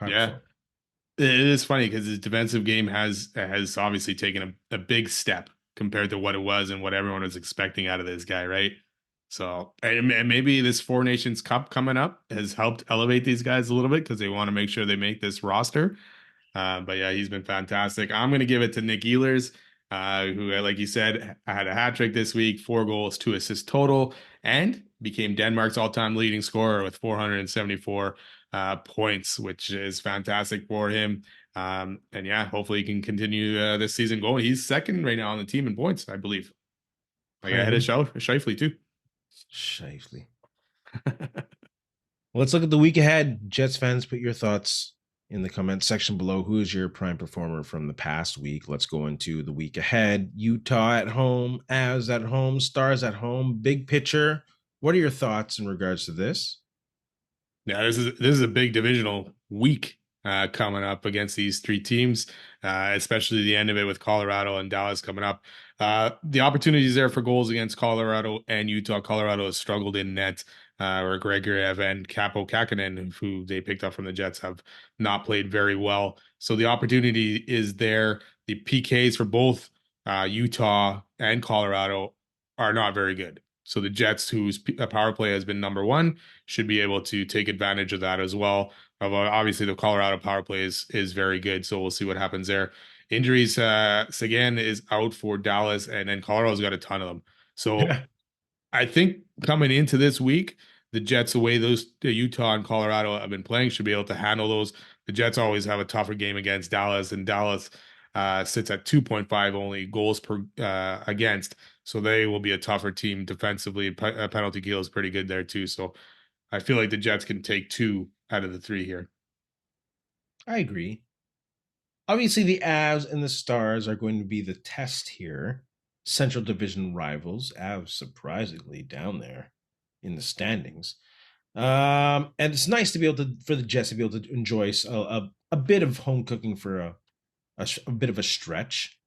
Yeah. It is funny because his defensive game has obviously taken a big step compared to what it was and what everyone was expecting out of this guy, right? So, and maybe this Four Nations Cup coming up has helped elevate these guys a little bit because they want to make sure they make this roster. But yeah, he's been fantastic. I'm going to give it to Nick Ehlers, who, like you said, had a hat trick this week, 4 goals, 2 assists total, and became Denmark's all-time leading scorer with 474 points, which is fantastic for him. And yeah, hopefully he can continue this season going. He's second right now on the team in points, I believe. Like ahead of Scheifele too. Shifley. Let's look at the week ahead. Jets fans, put your thoughts in the comment section below. Who is your prime performer from the past week? Let's go into the week ahead. Utah at home, Avs at home, Stars at home. Big picture. What are your thoughts in regards to this? Yeah, this is a big divisional week coming up against these 3 teams, especially the end of it with Colorado and Dallas coming up. The opportunities there for goals against Colorado and Utah. Colorado has struggled in net, where Gregoriev and Capo Kakinen, who they picked up from the Jets, have not played very well. So the opportunity is there. The PKs for both Utah and Colorado are not very good. So the Jets, whose power play has been number 1, should be able to take advantage of that as well. Obviously, the Colorado power play is very good, so we'll see what happens there. Injuries, Sagan is out for Dallas, and then Colorado's got a ton of them. So I think coming into this week, the Jets, the way the Utah and Colorado have been playing, should be able to handle those. The Jets always have a tougher game against Dallas, and Dallas sits at 2.5 only goals per against. So they will be a tougher team defensively. Penalty kill is pretty good there too. So I feel like the Jets can take 2 out of the 3 here. I agree. Obviously, the Avs and the Stars are going to be the test here. Central Division rivals. Avs surprisingly down there in the standings. And it's nice to be able for the Jets to be able to enjoy a bit of home cooking for a bit of a stretch.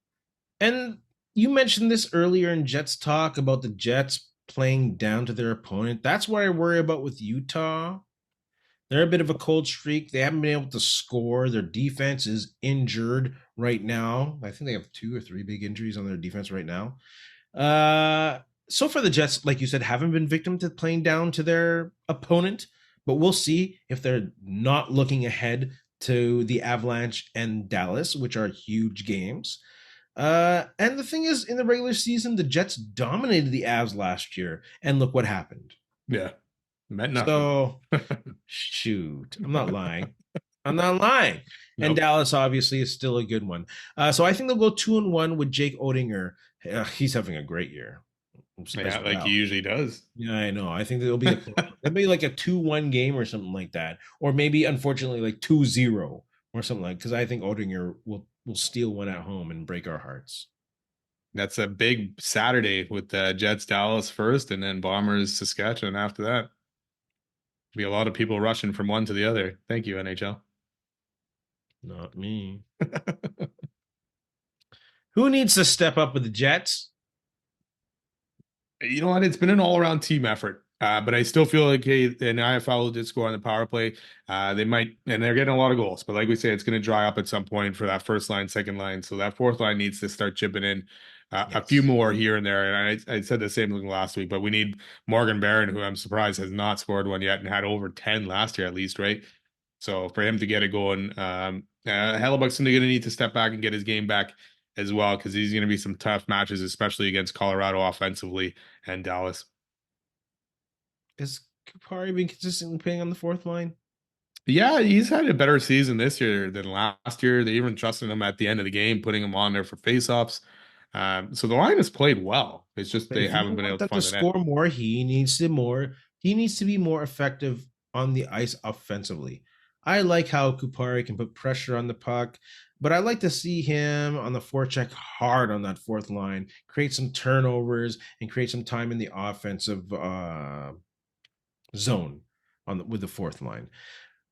And you mentioned this earlier in Jets talk about the Jets playing down to their opponent. That's what I worry about with Utah. They're a bit of a cold streak. They haven't been able to score. Their defense is injured right now. I think they have 2 or 3 big injuries on their defense right now. So far, the Jets, like you said, haven't been victim to playing down to their opponent. But we'll see if they're not looking ahead to the Avalanche and Dallas, which are huge games. And the thing is, in the regular season, the Jets dominated the Avs last year. And look what happened. Yeah. Meant nothing. So, shoot, I'm not lying. I'm not lying. Nope. And Dallas obviously is still a good one. So I think they'll go 2-1 with Jake Oettinger. He's having a great year. Yeah, like he usually does. Yeah, I know. I think there'll be like a 2-1 game or something like that, or maybe unfortunately like 2-0 or something like. Because I think Oettinger will steal one at home and break our hearts. That's a big Saturday with the Jets Dallas first, and then Bombers Saskatchewan after that. Be a lot of people rushing from one to the other. Thank you, NHL. Not me. Who needs to step up with the Jets? You know what? It's been an all-around team effort. But I still feel like hey, an IFL did score on the power play. They might, and they're getting a lot of goals. But like we say, it's going to dry up at some point for that first line, second line. So that fourth line needs to start chipping in a few Yes. more here and there. And I said the same thing last week, but we need Morgan Barron, who I'm surprised has not scored one yet and had over 10 last year at least, right? So for him to get it going, Hellebuck's going to need to step back and get his game back as well because these are going to be some tough matches, especially against Colorado offensively and Dallas. Has Kupari been consistently playing on the fourth line? Yeah, he's had a better season this year than last year. They even trusted him at the end of the game, putting him on there for faceoffs. So the line has played well. It's just But they if you haven't been able want to them to find the net. score more, he needs to be more effective on the ice offensively. I like how Kupari can put pressure on the puck, but I like to see him on the forecheck hard on that fourth line, create some turnovers and create some time in the offensive zone with the fourth line.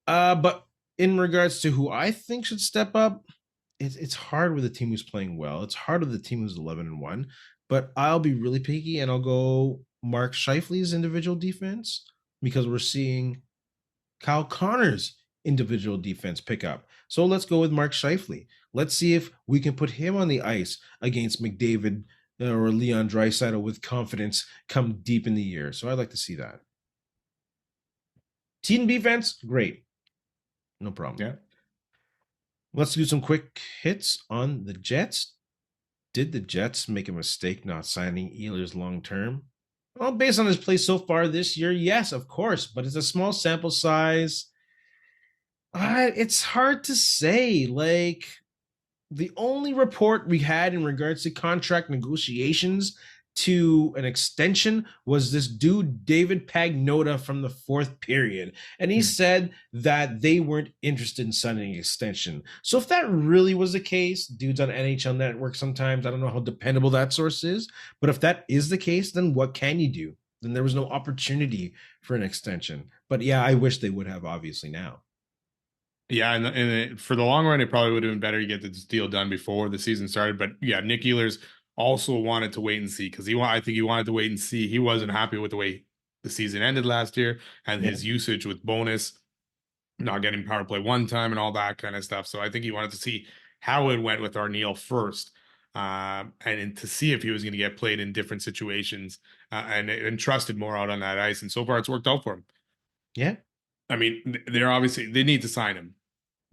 But in regards to who I think should step up, it's hard with a team who's playing well. It's hard with a team who's 11-1. But I'll be really picky and I'll go Mark Scheifele's individual defense because we're seeing Kyle Connor's individual defense pick up. So let's go with Mark Scheifele. Let's see if we can put him on the ice against McDavid or Leon Draisaitl with confidence come deep in the year. So I'd like to see that. Team defense, great. No problem. Yeah. Let's do some quick hits on the Jets. Did the Jets make a mistake not signing Ehlers long term? Well, based on his play so far this year, yes, of course, but it's a small sample size. It's hard to say. Like, the only report we had in regards to contract negotiations to an extension was this dude David Pagnota from the fourth period, and he said that they weren't interested in signing an extension. So if that really was the case, dudes on NHL Network sometimes, I don't know how dependable that source is, but if that is the case, then what can you do? Then there was no opportunity for an extension. But yeah, I wish they would have, obviously, now. Yeah, and for the long run, it probably would have been better to get this deal done before the season started. But yeah, Nick Ehlers also wanted to wait and see because I think he wanted to wait and see. He wasn't happy with the way the season ended last year and Yeah. his usage with bonus, not getting power play one time and all that kind of stuff. So I think he wanted to see how it went with Arneal first, and to see if he was going to get played in different situations and trusted more out on that ice. And so far, it's worked out for him. Yeah. I mean, they need to sign him.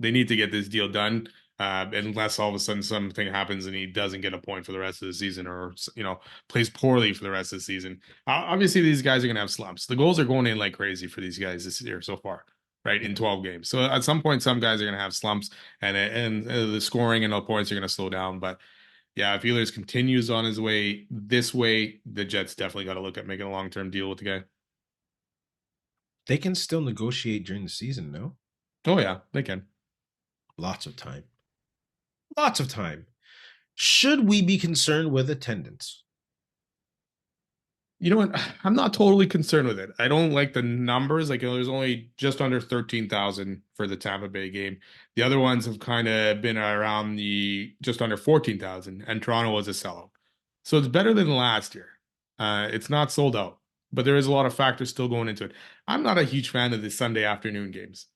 They need to get this deal done, unless all of a sudden something happens and he doesn't get a point for the rest of the season, or plays poorly for the rest of the season. Obviously, these guys are going to have slumps. The goals are going in like crazy for these guys this year so far, right? In 12 games. So at some point, some guys are going to have slumps, and the scoring and the points are going to slow down. But yeah, if Ehlers continues on his way this way, the Jets definitely got to look at making a long-term deal with the guy. They can still negotiate during the season, no? Oh yeah, they can. Lots of time. Lots of time. Should we be concerned with attendance? You know what? I'm not totally concerned with it. I don't like the numbers. Like, there's only just under 13,000 for the Tampa Bay game. The other ones have kind of been around the just under 14,000, and Toronto was a sellout. So it's better than last year. It's not sold out, but there is a lot of factors still going into it. I'm not a huge fan of the Sunday afternoon games.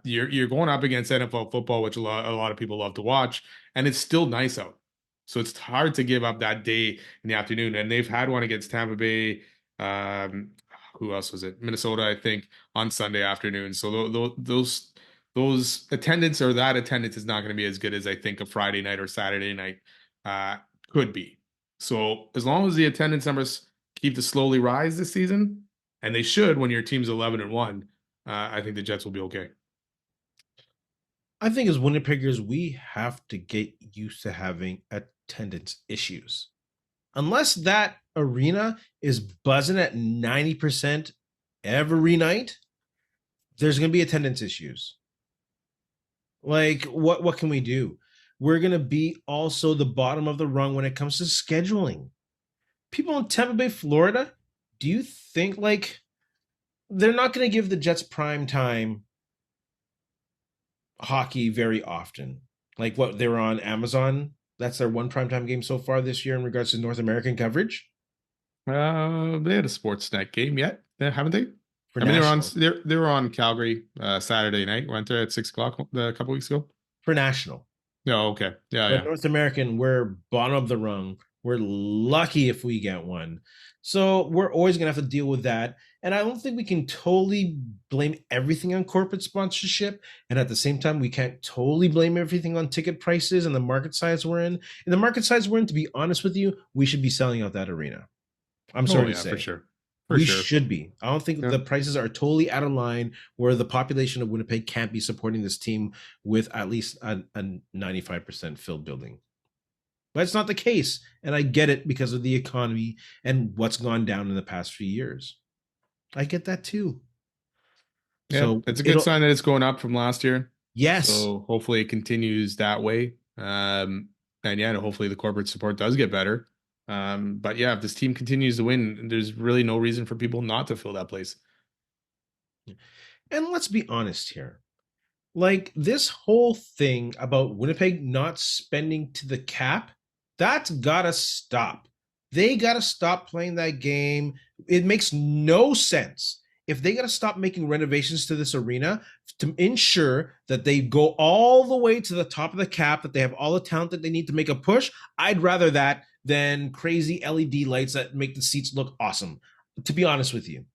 You're going up against NFL football, which a lot of people love to watch, and it's still nice out. So it's hard to give up that day in the afternoon. And they've had one against Tampa Bay. Um, who else was it? Minnesota, I think, on Sunday afternoon. So those attendance or that attendance is not going to be as good as I think a Friday night or Saturday night uh, could be. So as long as the attendance numbers keep to slowly rise this season, and they should when your team's 11-1, I think the Jets will be okay. I think as Winnipeggers, we have to get used to having attendance issues. Unless that arena is buzzing at 90% every night, there's going to be attendance issues. Like, what can we do? we're going to be also the bottom of the rung when it comes to scheduling. People in Tampa Bay, Florida, do you think like they're not going to give the Jets prime time hockey very often? Like what they were on Amazon, that's their one primetime game so far this year in regards to North American coverage They had a Sportsnet game yet, haven't they? for I mean, national. they were on Calgary Saturday night. Went there at 6 o'clock a couple weeks ago. For national. No, okay, yeah, But yeah, North American, we're bottom of the rung. We're lucky if we get one. So we're always going to have to deal with that. And I don't think we can totally blame everything on corporate sponsorship. And at the same time, we can't totally blame everything on ticket prices and the market size we're in. In the market size we're in, to be honest with you, we should be selling out that arena. I'm oh sorry to yeah, for say. sure, for We sure. should be. I don't think Yeah, the prices are totally out of line where the population of Winnipeg can't be supporting this team with at least a 95% filled building. But it's not the case. And I get it because of the economy and what's gone down in the past few years. I get that too. yeah, So it's a good it'll, sign that it's going up from last year. yes. So hopefully it continues that way. And yeah, hopefully the corporate support does get better. But yeah, if this team continues to win, there's really no reason for people not to fill that place. And let's be honest here. Like this whole thing about Winnipeg not spending to the cap, that's gotta stop. They gotta stop playing that game. It makes no sense. If they gotta stop making renovations to this arena to ensure that they go all the way to the top of the cap, that they have all the talent that they need to make a push, I'd rather that than crazy LED lights that make the seats look awesome. To be honest with you,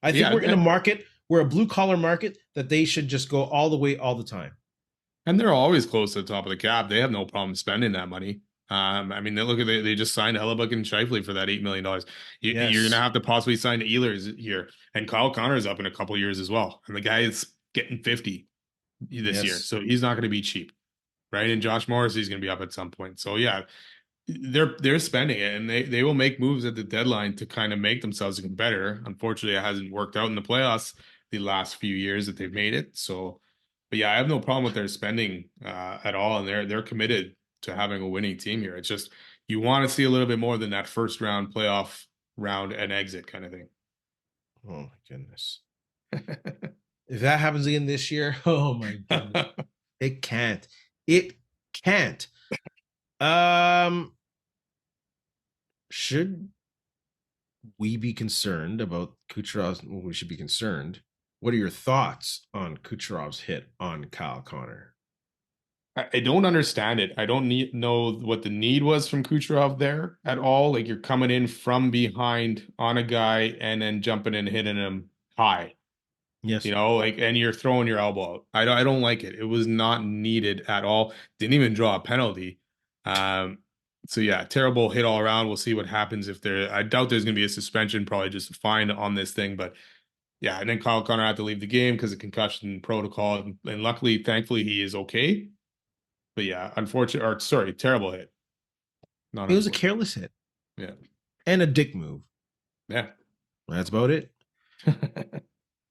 I think Yeah, we're in a market, we're a blue collar market that they should just go all the way all the time. and they're always close to the top of the cap. They have no problem spending that money. I mean, they just signed Hellebuck and Scheifele for that $8 million. You're gonna Yes. have to possibly sign Ehlers here, and Kyle Connor's up in a couple years as well, and the guy is getting 50 this year, Yes. so he's not going to be cheap, right? And Josh Morrissey's going to be up at some point. So yeah, they're spending it, and they will make moves at the deadline to kind of make themselves a competitor. Unfortunately, it hasn't worked out in the playoffs the last few years that they've made it. So, but yeah, I have no problem with their spending at all, and they're committed to having a winning team here. It's just you want to see a little bit more than that first round playoff round and exit kind of thing. Oh my goodness. If that happens again this year, oh my goodness. It can't. It can't. Um, should we be concerned about Kucherov's? Well, we should be concerned. What are your thoughts on Kucherov's hit on Kyle Connor? I don't understand it. I don't know what the need was from Kucherov there at all. Like you're coming in from behind on a guy and then jumping and hitting him high, Yes. like, and you're throwing your elbow out. I don't like it. It was not needed at all. Didn't even draw a penalty. Um, so yeah, terrible hit all around. We'll see what happens if there. I doubt there's going to be a suspension, probably just a fine on this thing. But yeah, and then Kyle Connor had to leave the game because of concussion protocol, and luckily, thankfully, he is okay. But yeah, unfortunate or sorry, terrible hit. Not It was a unfortunate. careless hit Yeah. and a dick move. Yeah. That's about it.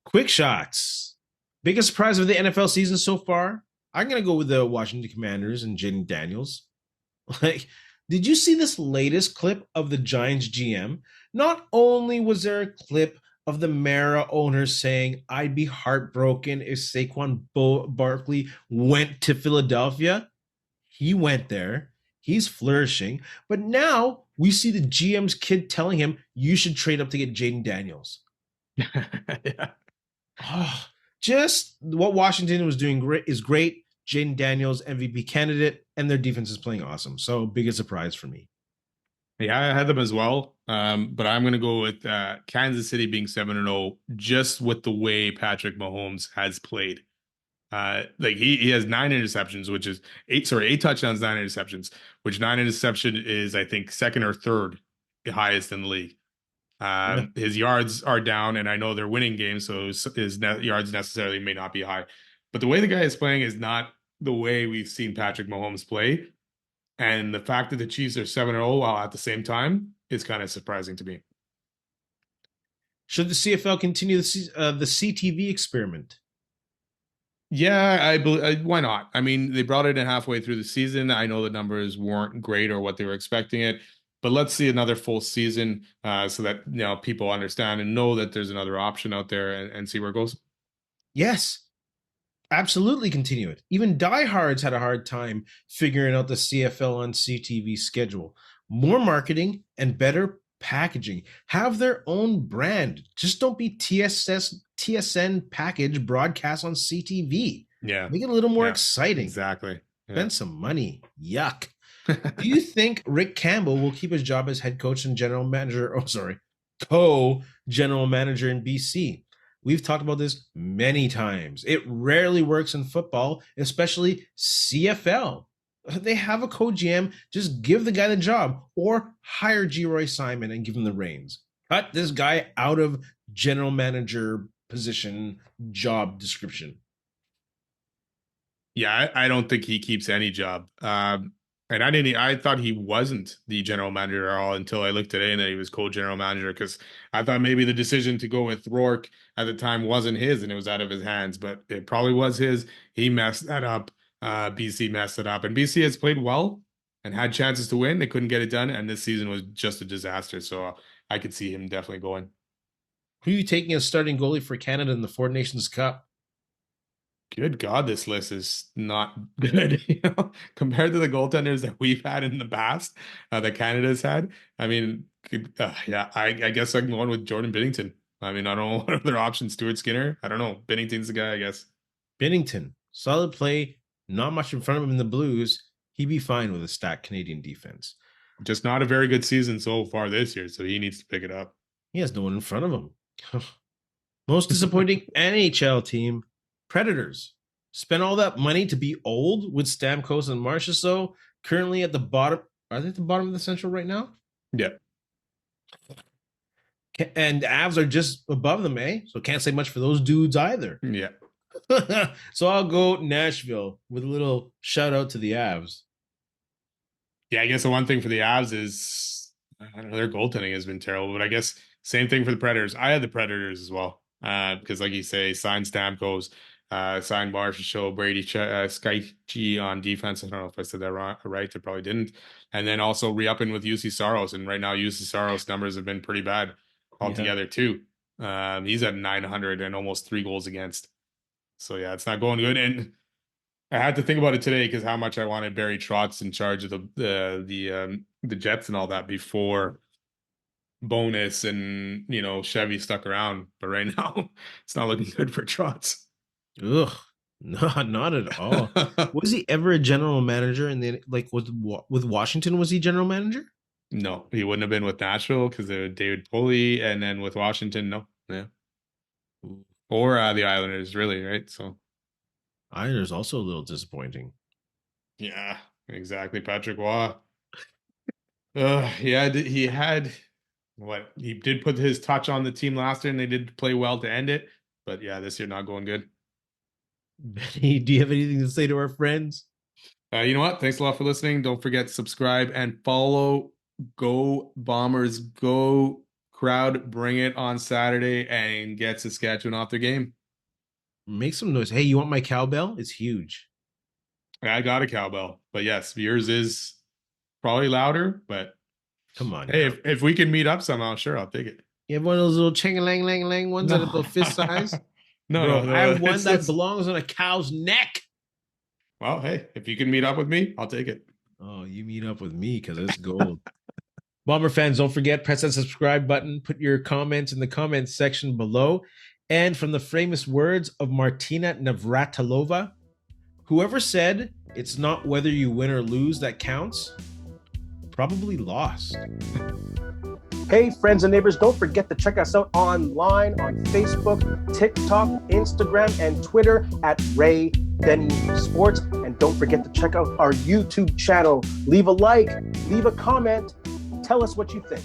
Quick shots. Biggest surprise of the NFL season so far? I'm gonna go with the Washington Commanders and Jaden Daniels. Like, did you see this latest clip of the Giants GM? Not only was there a clip of the Mara owner saying, I'd be heartbroken if Saquon Barkley went to Philadelphia. He went there. He's flourishing. But now we see the GM's kid telling him, you should trade up to get Jaden Daniels. Yeah. Oh, just what Washington was doing great is great. Jaden Daniels, MVP candidate, and their defense is playing awesome. So biggest surprise for me. Yeah, I had them as well. But I'm gonna go with Kansas City being 7-0, just with the way Patrick Mahomes has played. Like he has 9 interceptions, which is eight touchdowns, 9 interceptions, which 9 interception is I think second or third highest in the league. Yeah. His yards are down, and I know they're winning games, so his yards necessarily may not be high. But the way the guy is playing is not the way we've seen Patrick Mahomes play. And the fact that the Chiefs are 7-0 while at the same time is kind of surprising to me. Should the CFL continue the CTV experiment? Yeah, I believe. Why not? I mean, they brought it in halfway through the season. I know the numbers weren't great or what they were expecting it, but let's see another full season, so that people understand and know that there's another option out there, and see where it goes. Yes, absolutely continue it. Even diehards had a hard time figuring out the CFL on CTV schedule. More marketing and better packaging. Have their own brand. Just don't be TSN package broadcast on CTV. Yeah, Make it a little more yeah, exciting. exactly. Yeah. Spend some money. Yuck. Do you think Rick Campbell will keep his job as head coach and general manager? Oh, sorry, co-general manager in BC. We've talked about this many times. It rarely works in football, especially CFL. They have a co-GM. Just give the guy the job, or hire G. Roy Simon and give him the reins. Cut this guy out of general manager position job description. Yeah, I don't think he keeps any job. And I thought he wasn't the general manager at all until I looked today and that he was co-general manager, because I thought maybe the decision to go with Rourke at the time wasn't his and it was out of his hands, but it probably was his. He messed that up. BC messed it up, and BC has played well and had chances to win. They couldn't get it done, and this season was just a disaster. So I could see him definitely going. Who are you taking as starting goalie for Canada in the Four Nations Cup? Good God, this list is not good, compared to the goaltenders that we've had in the past, that Canada's had. I mean, yeah, I guess I'm going with Jordan Binnington. I mean, I don't know what other options. Stuart Skinner. I don't know. Binnington's the guy, I guess. Binnington, solid play, not much in front of him in the Blues. He'd be fine with a stacked Canadian defense. Just not a very good season so far this year, so he needs to pick it up. He has no one in front of him. Most disappointing NHL team, Predators. Spent all that money to be old with Stamkos and Marchessault, currently at the bottom. Are they at the bottom of the Central right now? Yeah. And the Avs are just above them, eh? So can't say much for those dudes either. Yeah. So I'll go Nashville with a little shout out to the Avs. Yeah, I guess the one thing for the Avs is, I don't know, their goaltending has been terrible, but I guess same thing for the Predators. I had the Predators as well, because like you say, signed Stamkos, signed Marchessault, Brady Skychi on defense. I don't know if I said that right. I probably didn't. And then also re-upping with UC Saros, and right now UC Saros numbers have been pretty bad altogether too. He's at 900 and almost 3 goals against. So yeah, it's not going good. And I had to think about it today because how much I wanted Barry Trotz in charge of the Jets and all that before Bonus and Chevy stuck around. But right now, it's not looking good for Trotz. Ugh, no, not at all. Was he ever a general manager? And then, like, with Washington, was he general manager? No, he wouldn't have been with Nashville because of David Pulley, and then with Washington, no, yeah, or the Islanders, really, right? So Islanders also a little disappointing. yeah, exactly. Patrick Waugh. Yeah, he had what he did put his touch on the team last year, and they did play well to end it. But yeah, this year not going good. Benny, do you have anything to say to our friends? You know what? Thanks a lot for listening. Don't forget to subscribe and follow. Go Bombers, go crowd, bring it on Saturday and get Saskatchewan off their game. Make some noise. Hey, you want my cowbell? It's huge. I got a cowbell, but yes, yours is probably louder. But come on, hey, if we can meet up somehow, sure, I'll take it. You have one of those little ching-a-lang-lang-lang ones that are about fist size? No, I have one that belongs on a cow's neck. Well, hey, if you can meet up with me, I'll take it. Oh, you meet up with me because it's gold. Bomber fans, don't forget, press that subscribe button. Put your comments in the comments section below. And from the famous words of Martina Navratilova, whoever said it's not whether you win or lose that counts, probably lost. Hey, friends and neighbors, don't forget to check us out online on Facebook, TikTok, Instagram, and Twitter at Ray Benny Sports. And don't forget to check out our YouTube channel. Leave a like, leave a comment, tell us what you think.